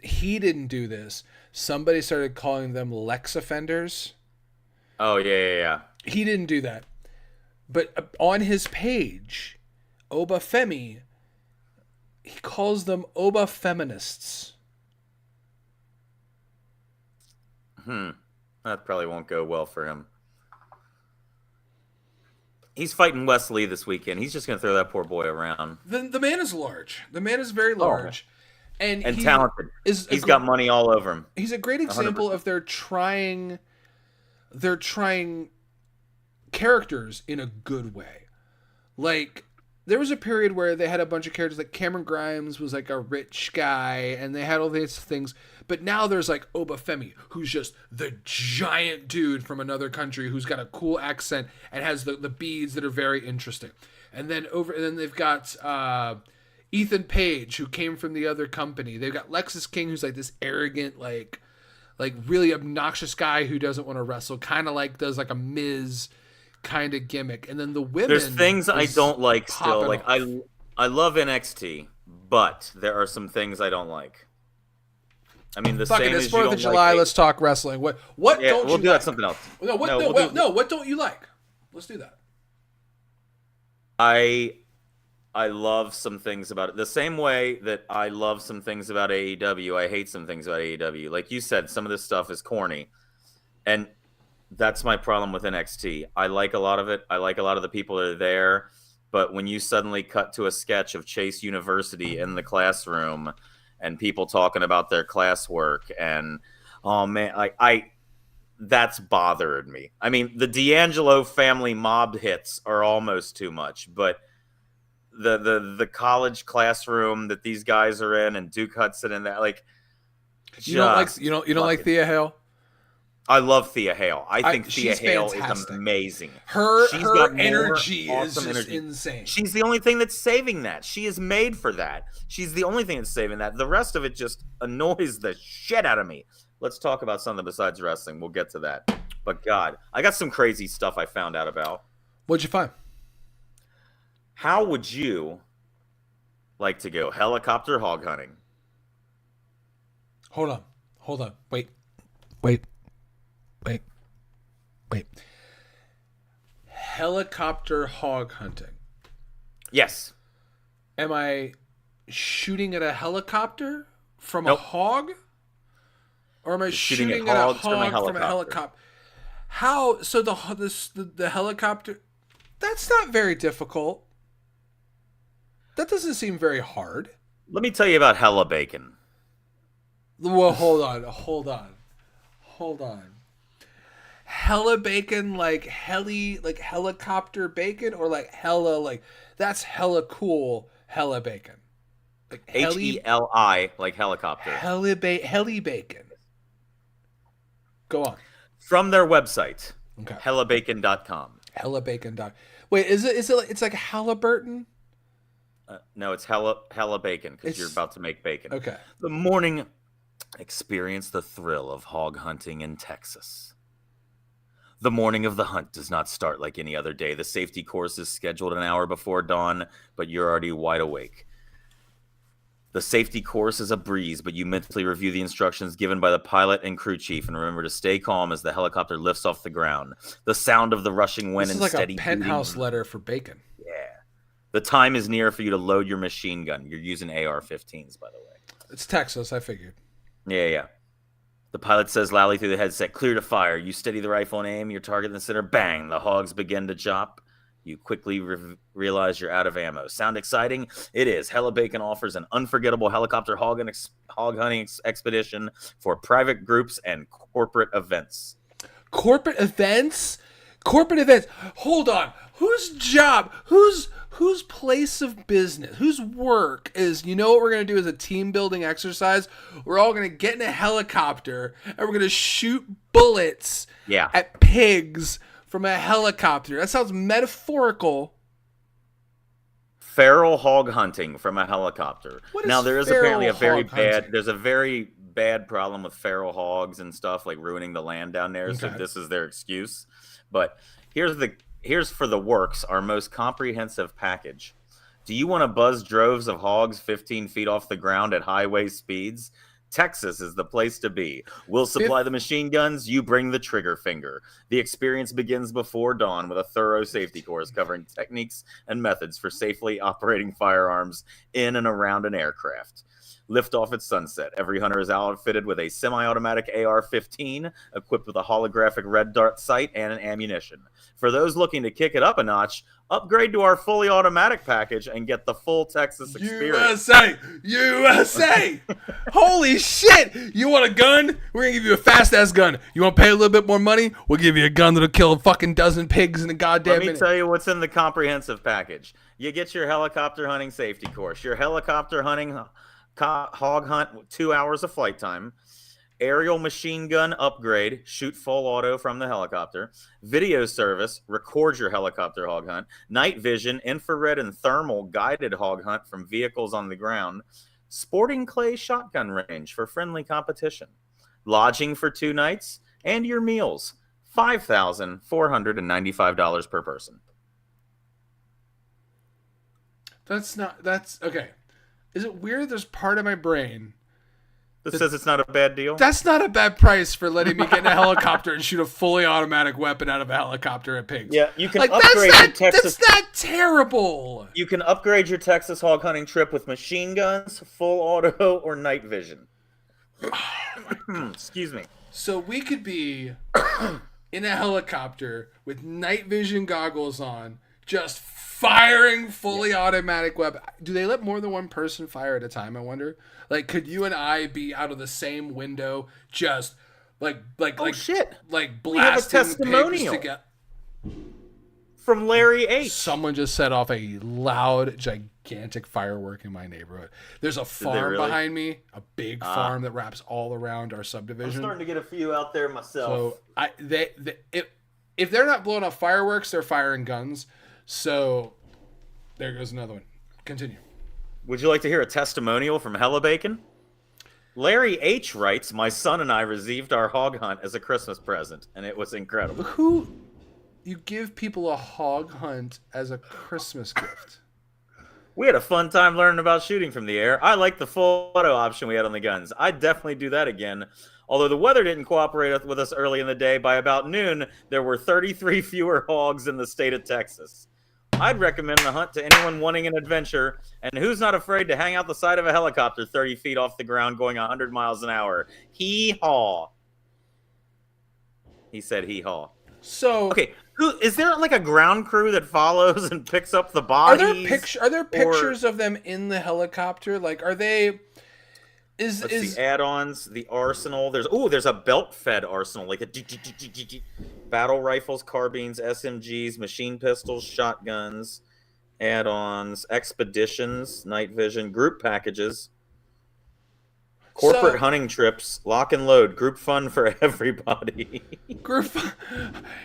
he didn't do this. Somebody started calling them Lex offenders. Oh, yeah. He didn't do that. But on his page, Oba Femi, He calls them Oba feminists. That probably won't go well for him. He's fighting Wes Lee this weekend. He's just going to throw that poor boy around. The man is large. The man is very large. And he talented. He's got money all over him. He's a great example 100%. Of they're trying characters in a good way. Like, there was a period where they had a bunch of characters, like Cameron Grimes was like a rich guy, and they had all these things. But now there's like Obafemi, who's just the giant dude from another country who's got a cool accent and has the beads that are very interesting. And then they've got Ethan Page, who came from the other company. They've got Lexus King, who's like this arrogant, like really obnoxious guy who doesn't want to wrestle, kind of like does like a Miz kind of gimmick. And then the women, there's things I don't like still. Like I love NXT, but there are some things I don't like. I mean, the same as 4th of July. Let's talk wrestling. What yeah, don't we'll you do like? That something else. No, what don't you like? Let's do that. I love some things about it. The same way that I love some things about AEW, I hate some things about AEW. Like you said, some of this stuff is corny. And that's my problem with NXT. I like a lot of it. I like a lot of the people that are there. But when you suddenly cut to a sketch of Chase University in the classroom and people talking about their classwork and, oh man, that's bothered me. I mean, the D'Angelo family mob hits are almost too much, but the college classroom that these guys are in and Duke Hudson and that, like, you don't like Thea Hale? I love Thea Hale. I think Thea Hale is amazing. Her energy is just insane. She's the only thing that's saving that. She is made for that. She's the only thing that's saving that. The rest of it just annoys the shit out of me. Let's talk about something besides wrestling. We'll get to that. But God, I got some crazy stuff I found out about. What'd you find? How would you like to go helicopter hog hunting? Hold on. Wait. Helicopter hog hunting. Yes. Am I shooting at a helicopter from a hog? Or am I shooting at a hog from a helicopter? How? So the helicopter... That's not very difficult. That doesn't seem very hard. Let me tell you about Hella Bacon. Well, hold on. Hella bacon, like helicopter bacon, or like hella, like that's hella cool hella bacon. Like Heli, like helicopter. Heli bacon. Go on. From their website, okay. hellabacon.com. Hellabacon. Wait, is it? It's like Halliburton? No, it's hella bacon because you're about to make bacon. Okay. The morning, experience the thrill of hog hunting in Texas. The morning of the hunt does not start like any other day. The safety course is scheduled an hour before dawn, but you're already wide awake. The safety course is a breeze, but you mentally review the instructions given by the pilot and crew chief and remember to stay calm as the helicopter lifts off the ground. The sound of the rushing wind and steady... This is like a penthouse letter for bacon. Yeah. The time is near for you to load your machine gun. You're using AR-15s, by the way. It's Texas, I figured. Yeah. The pilot says loudly through the headset, clear to fire. You steady the rifle and aim, your target in the center, bang. The hogs begin to chop. You quickly realize you're out of ammo. Sound exciting? It is. Hella Bacon offers an unforgettable helicopter hog hunting expedition for private groups and corporate events. Corporate events? Hold on. Whose job? Whose place of business? Whose work is, you know what we're going to do as a team building exercise? We're all going to get in a helicopter and we're going to shoot bullets at pigs from a helicopter. That sounds metaphorical. Feral hog hunting from a helicopter. Now there is apparently there's a very bad problem with feral hogs and stuff, like ruining the land down there. Okay. So this is their excuse. But here's for the works, our most comprehensive package. Do you want to buzz droves of hogs 15 feet off the ground at highway speeds? Texas is the place to be. We'll supply the machine guns, you bring the trigger finger. The experience begins before dawn with a thorough safety course covering techniques and methods for safely operating firearms in and around an aircraft. Liftoff at sunset. Every hunter is outfitted with a semi-automatic AR-15 equipped with a holographic red dart sight and an ammunition. For those looking to kick it up a notch, upgrade to our fully automatic package and get the full Texas experience. USA! Holy shit! You want a gun? We're gonna give you a fast-ass gun. You want to pay a little bit more money? We'll give you a gun that'll kill a fucking dozen pigs in a goddamn minute. Let me tell you what's in the comprehensive package. You get your helicopter hunting safety course, your helicopter hunting hog hunt, 2 hours of flight time, aerial machine gun upgrade, shoot full auto from the helicopter, video service, record your helicopter hog hunt, night vision, infrared and thermal guided hog hunt from vehicles on the ground, sporting clay shotgun range for friendly competition, lodging for 2 nights, and your meals, $5,495 per person. That's okay. Is it weird there's part of my brain that says it's not a bad deal? That's not a bad price for letting me get in a helicopter and shoot a fully automatic weapon out of a helicopter at pigs. Yeah, you can upgrade your Texas. That's not terrible. You can upgrade your Texas hog hunting trip with machine guns, full auto, or night vision. Excuse me. So we could be in a helicopter with night vision goggles on, just firing fully automatic weapon. Do they let more than one person fire at a time, I wonder? Like, could you and I be out of the same window, just shit. Like We have a blasting testimonial pigs together? From Larry H. Someone just set off a loud, gigantic firework in my neighborhood. There's a farm really? behind me, a big farm that wraps all around our I'm subdivision. starting to get a few out there myself. So if they're not blowing off fireworks, they're firing guns. So there goes another one. Continue. Would you like to hear a testimonial from Hella Bacon? Larry H. writes, my son and I received our hog hunt as a Christmas present, and it was incredible. Who? You give people a hog hunt as a Christmas gift? We had a fun time learning about shooting from the air. I like the full auto option we had on the guns. I'd definitely do that again. Although the weather didn't cooperate with us early in the day, by about noon, there were 33 fewer hogs in the state of Texas. I'd recommend the hunt to anyone wanting an adventure and who's not afraid to hang out the side of a helicopter 30 feet off the ground going 100 miles an hour. Hee-haw. He said hee-haw. So okay, is there like a ground crew that follows and picks up the bodies? Are there pictures of them in the helicopter? Like, are they? Is the add-ons, the arsenal? There's a belt-fed arsenal, like a battle rifles, carbines, SMGs, machine pistols, shotguns, add-ons, expeditions, night vision, group packages, corporate hunting trips, lock and load, group fun for everybody.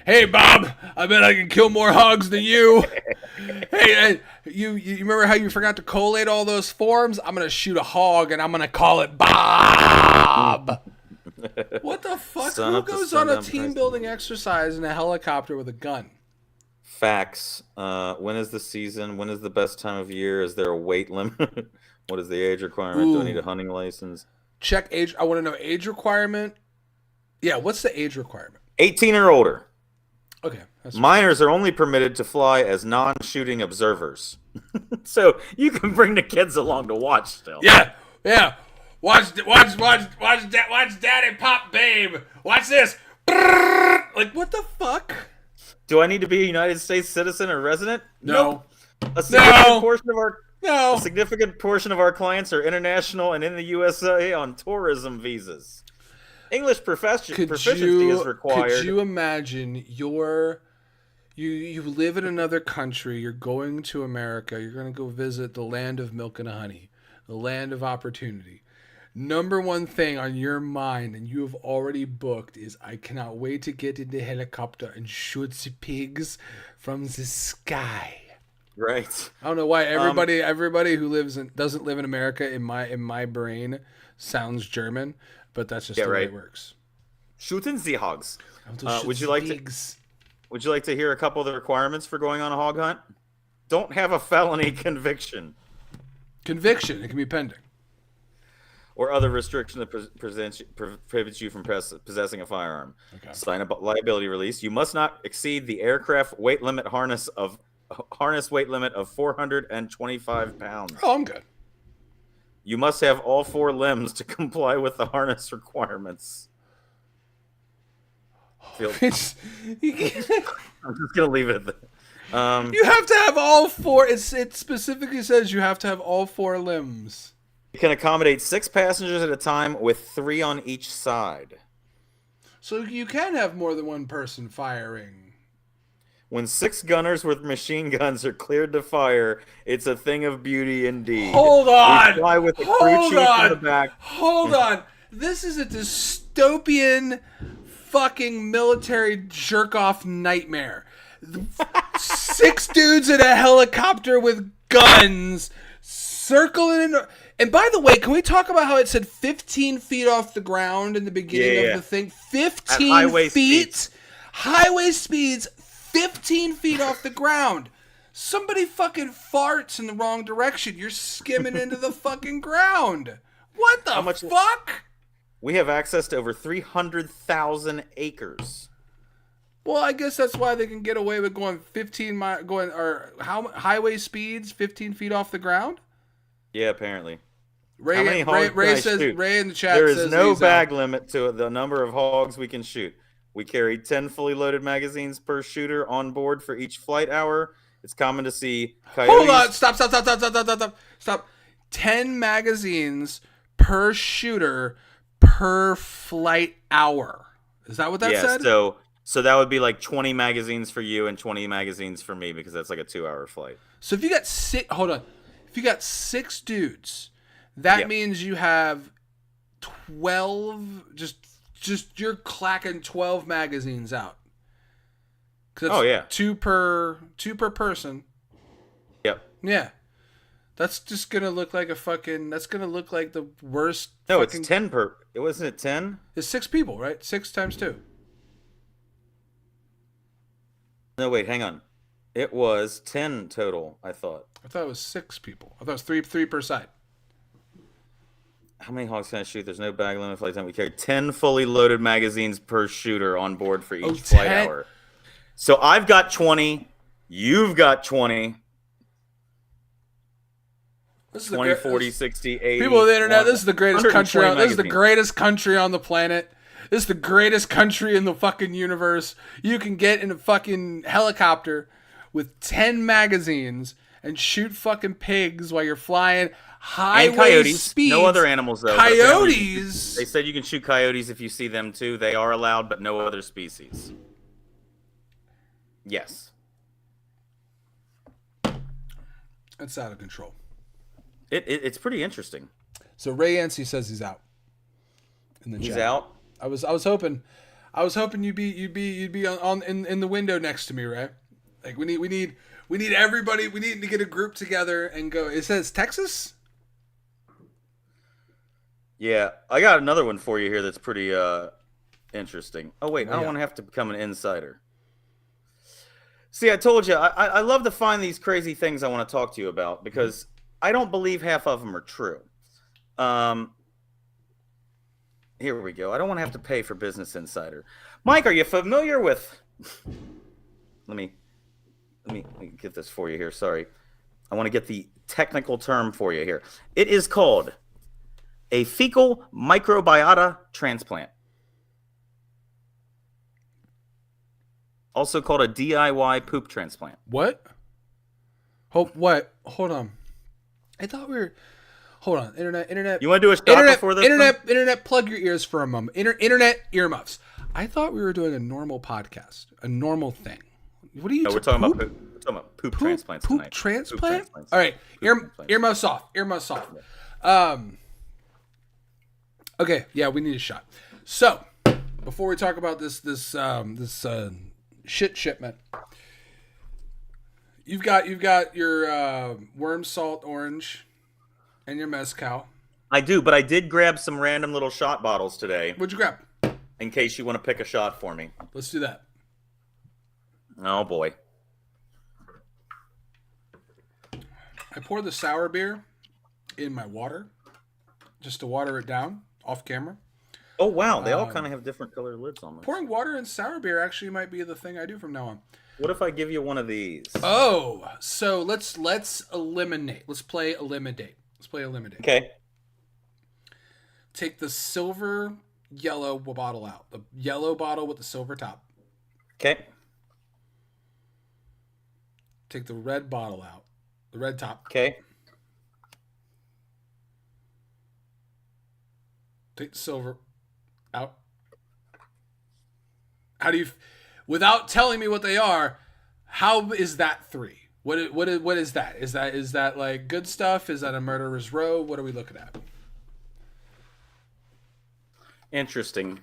Hey Bob, I bet I can kill more hogs than you. Hey, you remember how you forgot to collate all those forms? I'm gonna shoot a hog and I'm gonna call it Bob. What the fuck? Who goes on a team building exercise in a helicopter with a gun? Facts. When is the season? When is the best time of year? Is there a weight limit? What is the age requirement? Do I need a hunting license? Check age. I want to know age requirement. Yeah, what's the age requirement? 18 or older. Okay. Minors are only permitted to fly as non-shooting observers. So you can bring the kids along to watch still. Yeah. Watch Daddy pop, babe. Watch this. Like, what the fuck? Do I need to be a United States citizen or resident? No. Nope. A significant portion of our clients are international and in the USA on tourism visas. English proficiency is required. Could you imagine you live in another country, you're going to America, you're going to go visit the land of milk and honey, the land of opportunity. Number one thing on your mind, and you have already booked, is I cannot wait to get in the helicopter and shoot the pigs from the sky. Right. I don't know why everybody who doesn't live in America in my brain sounds German, but that's just the way it works. Shooting the hogs. Would you like to hear a couple of the requirements for going on a hog hunt? Don't have a felony conviction. Conviction. It can be pending. or other restriction that prohibits you from possessing a firearm. Okay. Sign a liability release. You must not exceed the aircraft weight limit harness weight limit of 425 pounds. Oh, I'm good. You must have all 4 limbs to comply with the harness requirements. I'm just gonna leave it at that. You have to have all 4. It specifically says you have to have all 4 limbs. It can accommodate 6 passengers at a time with 3 on each side. So you can have more than one person firing. When 6 gunners with machine guns are cleared to fire, it's a thing of beauty indeed. Hold on. We fly with the crew chief in the back. Hold on. This is a dystopian fucking military jerk-off nightmare. 6 dudes in a helicopter with guns circling. And by the way, can we talk about how it said 15 feet off the ground in the beginning of the thing? 15 highway feet? speeds. Highway speeds, 15 feet off the ground. Somebody fucking farts in the wrong direction. You're skimming into the fucking ground. What the fuck? We have access to over 300,000 acres. Well, I guess that's why they can get away with going 15 highway speeds 15 feet off the ground. Yeah, apparently. Ray in the chat there is says no bag limit to the number of hogs we can shoot. We carry 10 fully loaded magazines per shooter on board for each flight hour. It's common to see coyotes. Hold on! Stop! 10 magazines per shooter per flight hour. Is that what that said? So that would be like 20 magazines for you and 20 magazines for me because that's like a 2-hour flight. So if you got if you got 6 dudes, that means you have 12. Just you're clacking 12 magazines out. Oh yeah, 2 per person. Yep. Yeah. That's just gonna look like that's gonna look like the worst. No, it's 10 per. It wasn't it 10? It's 6 people, right? 6 times 2. No, wait, hang on. It was 10 total, I thought. I thought it was 6 people. I thought it was 3 per side. How many hogs can I shoot? There's no bag limit flight time. We carry 10 fully loaded magazines per shooter on board for each flight hour. So I've got 20. You've got 20. 20, 40, 60, 80. People on the internet, this is the greatest country. This is the greatest country on the planet. This is the greatest country in the fucking universe. You can get in a fucking helicopter with 10 magazines and shoot fucking pigs while you're flying highway speeds. No other animals, though. Coyotes. They said you can shoot coyotes if you see them, too. They are allowed, but no other species. Yes. It's out of control. It's pretty interesting. So Ray Yancey says he's out. In the chat. He's out? I was hoping you'd be on in the window next to me, Ray. Like we need everybody. We need to get a group together and go. It says Texas. Yeah, I got another one for you here that's pretty interesting. Oh wait, I don't want to have to become an insider. See, I told you I love to find these crazy things I want to talk to you about because I don't believe half of them are true. Here we go. I don't want to have to pay for Business Insider. Mike, are you familiar with? Let me get this for you here. Sorry, I want to get the technical term for you here. It is called a fecal microbiota transplant, also called a DIY poop transplant. What? What? Hold on. I thought we were. Hold on. Internet. You want to do a shot before this? Internet. Plug your ears for a moment. Internet earmuffs. I thought we were doing a normal podcast, a normal thing. What are you? No, we're talking about poop. We're talking about poop transplants tonight. Poop transplant. All right. Earmuffs off. Earmuffs off. Okay. Yeah, we need a shot. So before we talk about this shit shipment. You've got your worm salt orange and your mezcal. I do, but I did grab some random little shot bottles today. What'd you grab? In case you want to pick a shot for me. Let's do that. Oh boy. I pour the sour beer in my water just to water it down off camera. Oh wow, they all kind of have different colored lids on them. Pouring water in sour beer actually might be the thing I do from now on. What if I give you one of these? Oh, so let's eliminate. Let's play eliminate. Let's play eliminate. Okay. Take the silver yellow bottle out. The yellow bottle with the silver top. Okay. Take the red bottle out. The red top. Okay. Take the silver out. How do you, without telling me what they are, how is that 3? What is that? Is that like good stuff? Is that a murderer's row? What are we looking at? Interesting.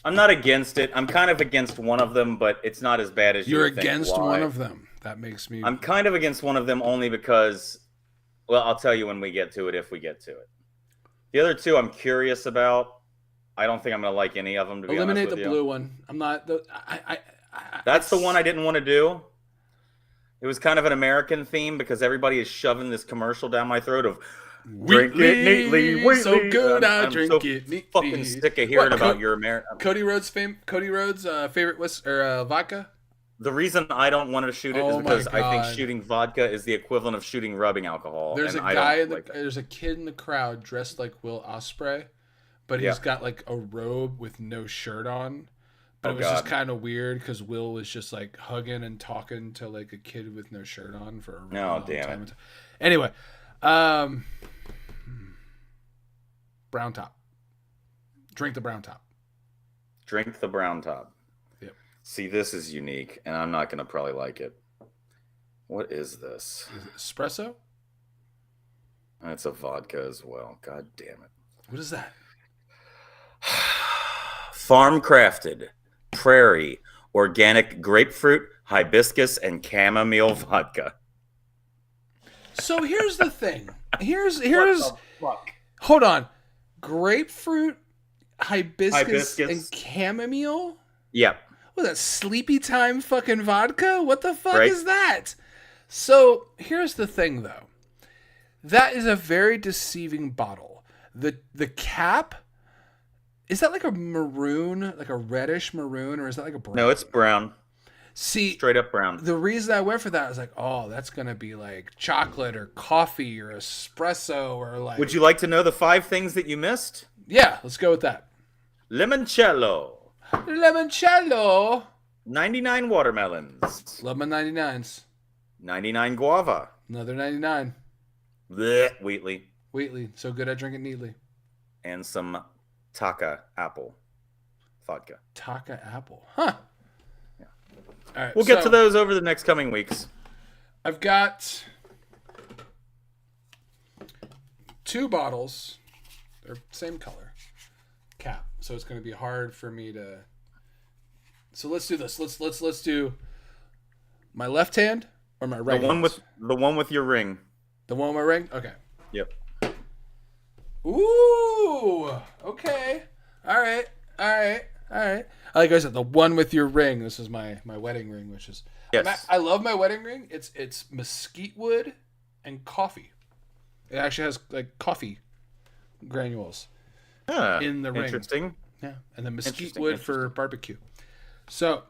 I'm not against it. I'm kind of against one of them, but it's not as bad as You're you think. against Why? one of them. That makes me. I'm kind of against one of them only because, well, I'll tell you when we get to it if we get to it. The other two I'm curious about. I don't think I'm going to like any of them, to be Eliminate honest with the you. blue one. I'm not. That's the one I didn't want to do. It was kind of an American theme because everybody is shoving this commercial down my throat of drink it neatly, Wheatley. So good, I I'm drink so it neatly. fucking sick of hearing What, about your American. Cody Rhodes' favorite vodka. The reason I don't want to shoot it is Oh my because I think God. shooting vodka is the equivalent of shooting rubbing alcohol. There's and a I guy don't in the like that. there's a kid in the crowd dressed like Will Ospreay, but he's Yeah. got like a robe with no shirt on. But Oh, it was just God. kind of weird because Will was just like hugging and talking to like a kid with no shirt on for a really Oh, long damn time. it. Anyway, brown top. Drink the brown top. Drink the brown top. Yep. See, this is unique, and I'm not going to probably like it. What is this? Is it espresso? It's a vodka as well. God damn it. What is that? Farm crafted, prairie, organic grapefruit, hibiscus, and chamomile vodka. So here's the thing. Here's What the fuck? hold on. Grapefruit, hibiscus, Hibiscus. and chamomile? Yeah. What is that, sleepy time fucking vodka? What the fuck Right. is that? So here's the thing though. That is a very deceiving bottle. The cap, is that like a maroon, like a reddish maroon, or is that like a brown? No, it's brown. See, Straight up brown. the reason I went for that was like, oh, that's gonna be like chocolate or coffee or espresso or like. Would you like to know the 5 things that you missed? Yeah, let's go with that. Limoncello, Limoncello. 99 watermelons, Love my 99s. 99 guava, Another 99. bleh, Wheatley, Wheatley, so good I drink it neatly. and some Taka apple vodka. Taka apple. Huh. Yeah. All right. We'll get so to those over the next coming weeks. I've got 2 bottles. They're same color. Cap. So it's going to be hard for me to. So let's do this. Let's do my left hand or my right. The one hand? with your ring. The one with my ring. Okay. Yep. Ooh. Okay. All right. I like I said, the one with your ring. This is my wedding ring, which is. Yes. I love my wedding ring. It's mesquite wood and coffee. It actually has like coffee granules in the ring. Interesting. Yeah, and then mesquite Interesting, wood for barbecue. So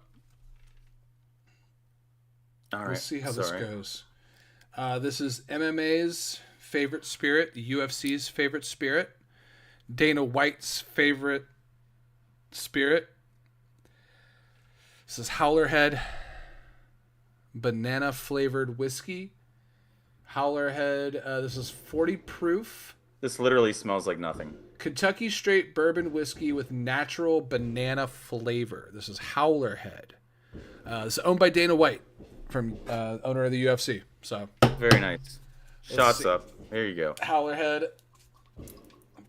All right. we'll see how this Sorry. goes. This is MMA's favorite spirit, the UFC's favorite spirit, Dana White's favorite spirit. This is Howlerhead banana flavored whiskey. Howlerhead. This is 40 proof This literally smells like nothing. Kentucky straight bourbon whiskey with natural banana flavor. This is Howlerhead. This is owned by Dana White, from owner of the UFC. So Very nice. Shots see. up. There you go. Howlerhead.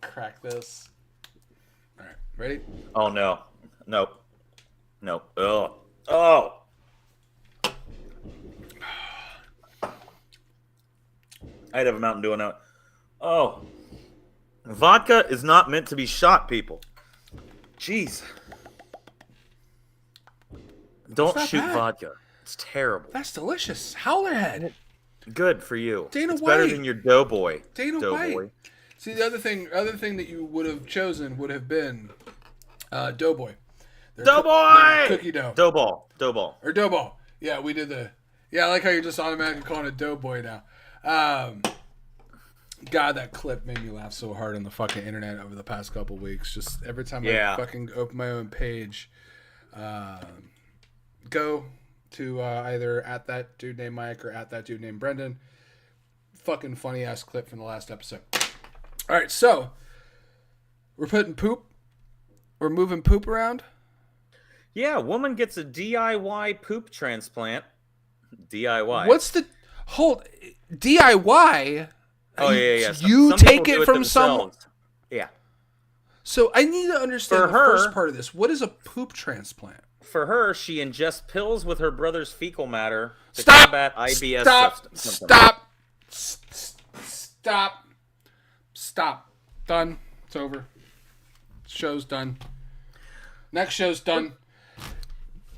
Crack this. All right, ready? Oh no. Nope. Nope. Oh. Oh. I'd have a Mountain Dew now. Oh. Vodka is not meant to be shot, people. Jeez. Don't not shoot bad. vodka. It's terrible. That's delicious. Howlerhead. Good for you. Dana it's better White. than your Doughboy. Dana Doughboy. White. See, the other thing that you would have chosen would have been Doughboy. Doughboy! Cookie dough. Doughball. Or dough ball. Yeah, we did the. Yeah, I like how you're just automatically calling it doughboy now. God, that clip made me laugh so hard on the fucking internet over the past couple weeks. Just every time I fucking open my own page, go to either at that dude named Mike or at that dude named Brendan. Fucking funny ass clip from the last episode. All right, so we're putting poop. We're moving poop around. Yeah, woman gets a DIY poop transplant. DIY. What's the DIY? Oh yeah. You take it from someone. Yeah. So I need to understand first part of this. What is a poop transplant? For her, she ingests pills with her brother's fecal matter to combat IBS. Stop. Done. It's over. Show's done. Next show's done.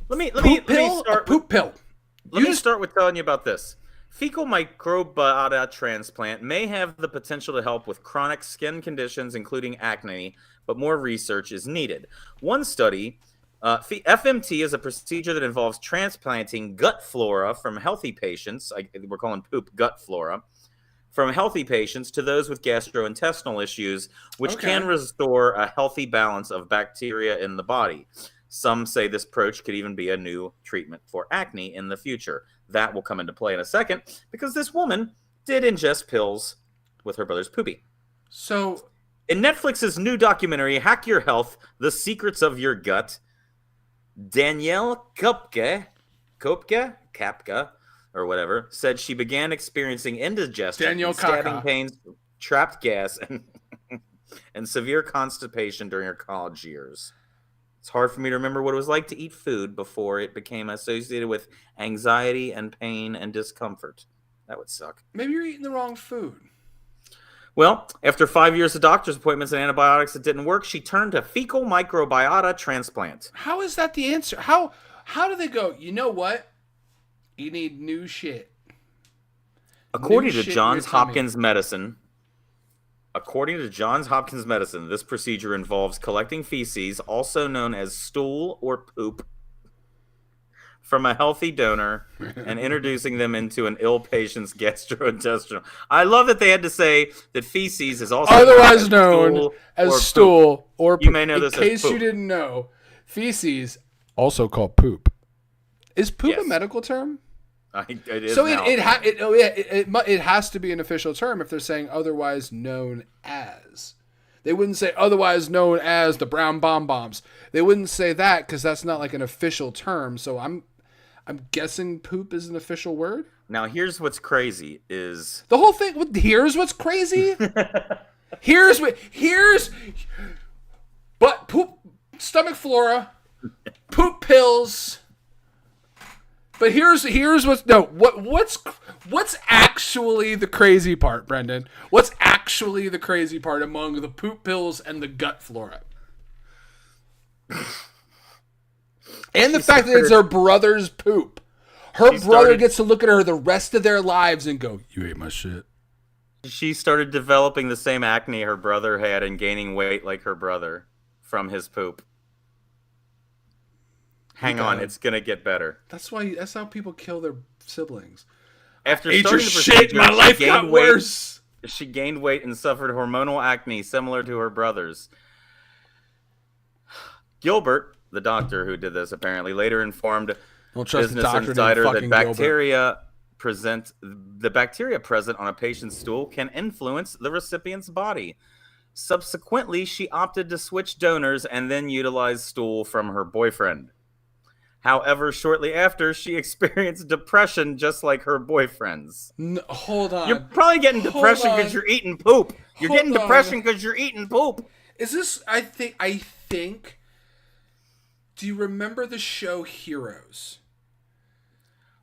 Let me start. Poop pill. Let me start with telling you about this. Fecal microbiota transplant may have the potential to help with chronic skin conditions, including acne, but more research is needed. One study, FMT is a procedure that involves transplanting gut flora from healthy patients, we're calling poop gut flora, from healthy patients to those with gastrointestinal issues, which can restore a healthy balance of bacteria in the body. Some say this approach could even be a new treatment for acne in the future. That will come into play in a second because this woman did ingest pills with her brother's poopy. So, in Netflix's new documentary, Hack Your Health, The Secrets of Your Gut, Danielle Kopke, or whatever, said she began experiencing indigestion, stabbing pains, trapped gas, and severe constipation during her college years. It's hard for me to remember what it was like to eat food before it became associated with anxiety and pain and discomfort. That would suck. Maybe you're eating the wrong food. Well, after 5 years of doctor's appointments and antibiotics that didn't work, she turned to fecal microbiota transplant. How is that the answer? How do they go, you know what? You need new shit. According to Johns Hopkins Medicine, this procedure involves collecting feces, also known as stool or poop, from a healthy donor and introducing them into an ill patient's gastrointestinal. I love that they had to say that feces is also otherwise known as stool or poop. You may know this as poop. In case you didn't know, feces, also called poop. Is poop a medical term? It is. So now. it has to be an official term if they're saying otherwise known as. They wouldn't say otherwise known as the brown bomb bombs. They wouldn't say that because that's not like an official term. So I'm guessing poop is an official word. Now here's what's crazy is the whole thing. Here's what's crazy. But poop, stomach flora, poop pills. But here's what's actually the crazy part, Brendan? What's actually the crazy part among the poop pills and the gut flora? And the fact that it's her brother's poop. Her brother gets to look at her the rest of their lives and go, "You ate my shit." She started developing the same acne her brother had and gaining weight like her brother from his poop. Hang on, it's gonna get better. That's how people kill their siblings. After starting the procedure, my life got worse. She gained weight and suffered hormonal acne similar to her brother's. Bacteria, the doctor who did this apparently, later informed Business Insider that the bacteria present on a patient's stool can influence the recipient's body. Subsequently, she opted to switch donors and then utilize stool from her boyfriend. However, shortly after, she experienced depression just like her boyfriend's. Hold on. You're probably getting depression because you're eating poop. You're getting depression because you're eating poop. Is this, I think, do you remember the show Heroes?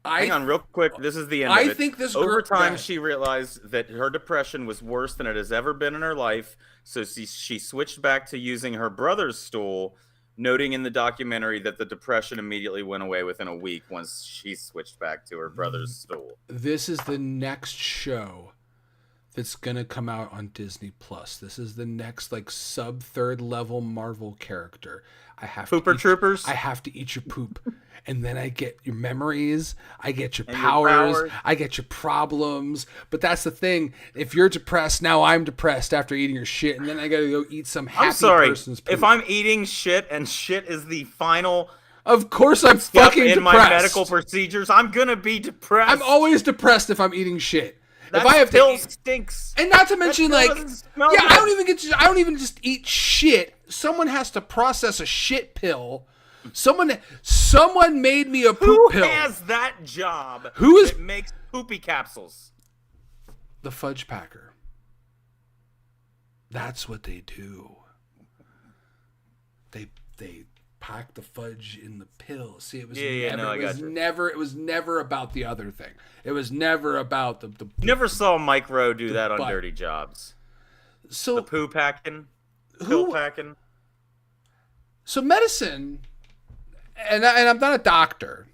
Hang on real quick. This is the end of it. I think this Over time, she realized that her depression was worse than it has ever been in her life, so she switched back to using her brother's stool, noting in the documentary that the depression immediately went away within a week once she switched back to her brother's stool. This is the next show that's gonna come out on Disney Plus. This is the next like sub third level Marvel character. Pooper Troopers. I have to eat your poop. And then I get your memories, I get your And powers, your powers. I get your problems. But that's the thing. If you're depressed, now I'm depressed after eating your shit, and then I gotta go eat some happy I'm sorry. person's poop. If I'm eating shit and shit is the final Of course I'm step fucking in depressed. my medical procedures, I'm gonna be depressed. I'm always depressed if I'm eating shit. That if I have to pill eat, stinks. and not to mention pill like, doesn't smell yeah, good. I don't even just eat shit. Someone has to process a shit pill. Someone made me a poop Who pill. has that job? Who is- that makes poopy capsules? The fudge packer. That's what they do. They pack the fudge in the pill. See, it was it was never about the other thing. It was never about the Never saw Mike Rowe do that on butt. Dirty Jobs. so The poo packing, pill who packing. so medicine, and I'm not a doctor.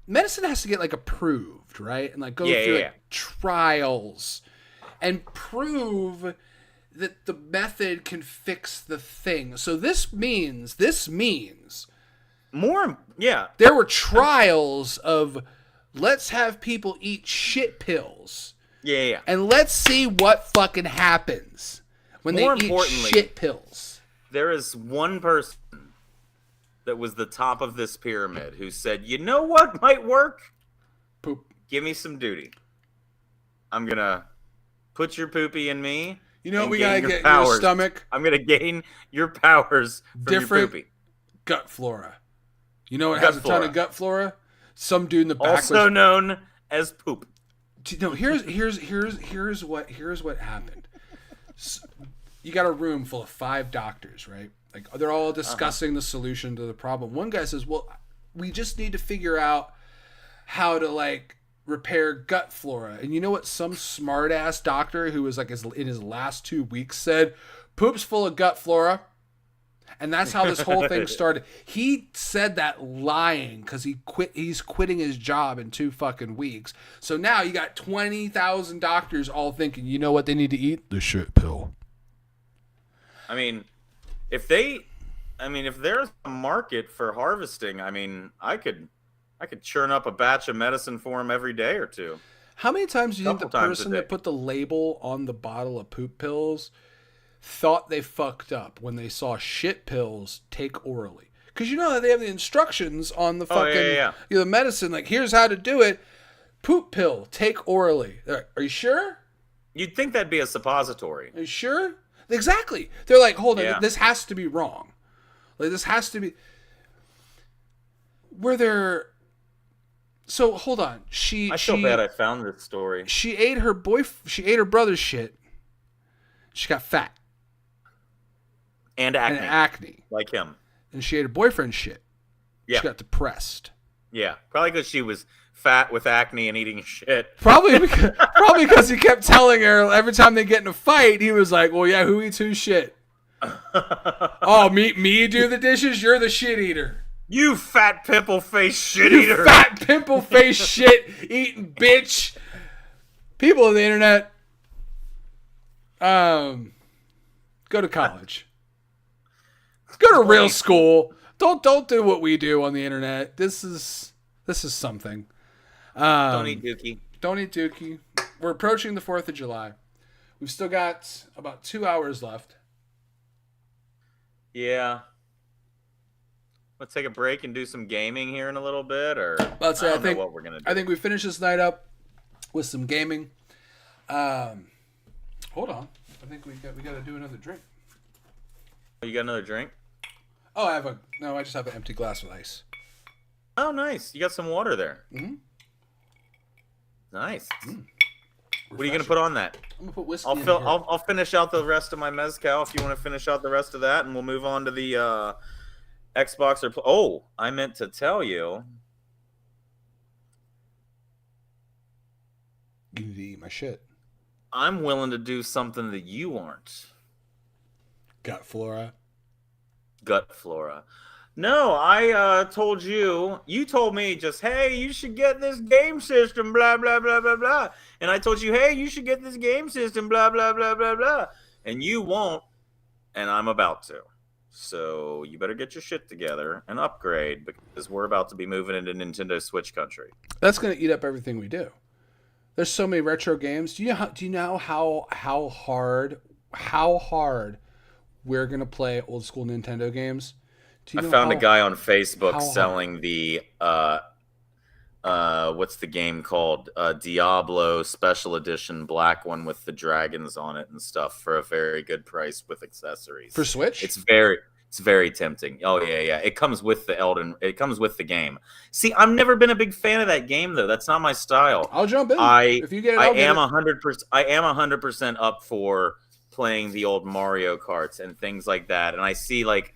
Medicine has to get like approved, right? And like go through like trials and prove that the method can fix the thing. So this means More, yeah. there were trials of let's have people eat shit pills Yeah. and let's see what fucking happens when More they eat importantly- shit pills. There is one person that was the top of this pyramid who said, "You know what might work? Poop. Give me some duty. I'm gonna put your poopy in me. You know what and we gain gotta your get in your powers. stomach? I'm gonna gain your powers from Different your poopy." Gut flora. You know what Gut has a ton flora. of gut flora? Some dude in the back Also known as poop. No, here's what happened. You got a room full of 5 doctors, right? Like they're all discussing the solution to the problem. One guy says, "Well, we just need to figure out how to like repair gut flora." And you know what? Some smart ass doctor who was like in his last 2 weeks said, "Poop's full of gut flora." And that's how this whole thing started. He said that lying because he's quitting his job in 2 fucking weeks. So now you got 20,000 doctors all thinking, you know what they need to eat? The shit pill. I mean, if there's a market for harvesting, I could churn up a batch of medicine for him every day or two. How many times do you think the Couple times a person day. that put the label on the bottle of poop pills thought they fucked up when they saw shit pills take orally? Because you know that they have the instructions on the fucking the medicine, like here's how to do it. Poop pill, take orally. They're like, are you sure? You'd think that'd be a suppository. Are you sure? Exactly. They're like, hold on, Yeah. this has to be wrong. Like this has to be. Were there? So hold on. I feel bad I found this story. She ate her brother's shit. She got fat And acne. and acne, Like him. and she ate her boyfriend's shit. Yeah. She got depressed. Yeah. Probably because she was fat with acne and eating shit. Probably because he kept telling her every time they get in a fight, he was like, "Well, yeah, who eats whose shit? Oh, me do the dishes. You're the shit eater. You fat pimple face shit You eater. fat pimple face shit eating bitch." People on the internet, go to college. Go to real school. Don't do what we do on the internet. This is something. Don't eat dookie. Don't eat dookie. We're approaching the 4th of July. We've still got about 2 hours left. Yeah. Let's take a break and do some gaming here in a little bit, or Let's say, I don't know what we're gonna do. I think we finish this night up with some gaming. Hold on. I think we got to do another drink. You got another drink? Oh, I just have an empty glass with ice. Oh, nice. You got some water there. Mhm. Nice. What are you gonna put on that? I'm gonna put whiskey I'll in fill. here. I'll finish out the rest of my mezcal if you want to finish out the rest of that, and we'll move on to the Xbox or. Oh, I meant to tell you. You need to eat my shit. I'm willing to do something that you aren't. Gut flora. Gut flora. No, I told you. You told me just, hey, you should get this game system, blah blah blah blah blah. And I told you, hey, you should get this game system, blah blah blah blah blah. And you won't, and I'm about to. So you better get your shit together and upgrade because we're about to be moving into Nintendo Switch country. That's going to eat up everything we do. There's so many retro games. Do you know how hard we're going to play old school Nintendo games? Do you know I found a guy on how Facebook hard? selling the what's the game called? Diablo Special Edition black one with the dragons on it and stuff for a very good price with accessories. For Switch? It's very tempting. Oh yeah. It comes with it comes with the game. See, I've never been a big fan of that game though. That's not my style. I'll jump in. If you get it, I I'll get am it. 100%. I am 100% up for playing the old Mario Karts and things like that. And I see like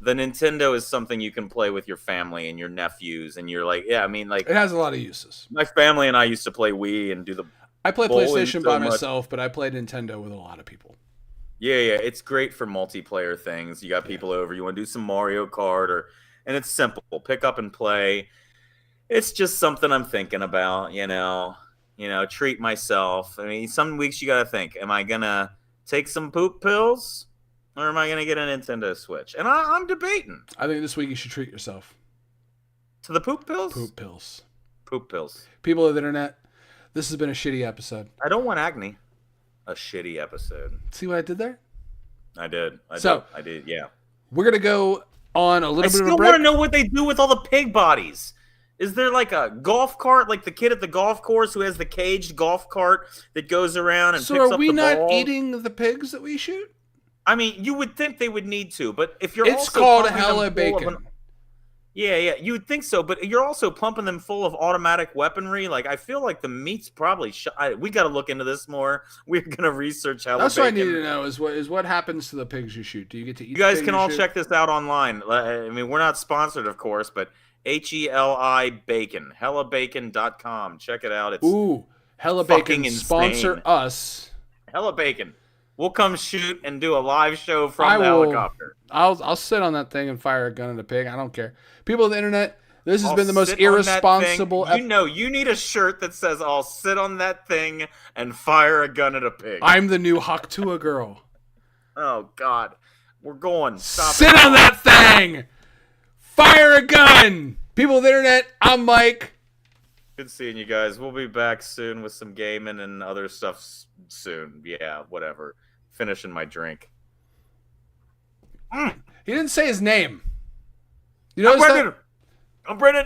the Nintendo is something you can play with your family and your nephews, and you're like, yeah, I mean, like It has a lot of uses. my family and I used to play Wii and do the I play bowling PlayStation so by much. myself, but I play Nintendo with a lot of people. Yeah, it's great for multiplayer things. You got people over, you want to do some Mario Kart and it's simple. Pick up and play. It's just something I'm thinking about, treat myself. I mean, some weeks you got to think, am I going to take some poop pills or am I going to get a Nintendo Switch? And I'm debating. I think this week you should treat yourself. To the poop pills? Poop pills. Poop pills. People of the internet, this has been a shitty episode. I don't want acne. A shitty episode. See what I did there? I did. I did. Yeah. We're going to go on a I little bit of still a break. want to know what they do with all the pig bodies. Is there like a golf cart, like the kid at the golf course who has the caged golf cart that goes around and So picks are up we the not ball? eating the pigs that we shoot? I mean, you would think they would need to, but if you're It's also called pumping them Hella full of Bacon. Yeah, you would think so, but you're also pumping them full of automatic weaponry. Like I feel like the meat's probably. We got to look into this more. We're gonna research Hella That's what I Bacon. need to know is what happens to the pigs you shoot. Do you get to eat? You guys the pig can you all shoot? check this out online. I mean, we're not sponsored, of course, but HELI Bacon, hellabacon.com. Check it out. It's Ooh, Hella fucking Bacon, sponsor insane. us. Hella Bacon. We'll come shoot and do a live show I from the will- helicopter. I'll sit on that thing and fire a gun at a pig. I don't care. People of the internet, this has I'll been the most sit on that irresponsible. thing. You need a shirt that says "I'll sit on that thing and fire a gun at a pig." I'm the new Haktua girl. Oh God, we're going. Stop Sit it. on that thing. Fire a gun. People of the internet, I'm Mike. Good seeing you guys. We'll be back soon with some gaming and other stuff soon. Yeah, whatever. Finishing my drink. He didn't say his name. You I'm notice that? Brendan. I'm Brendan.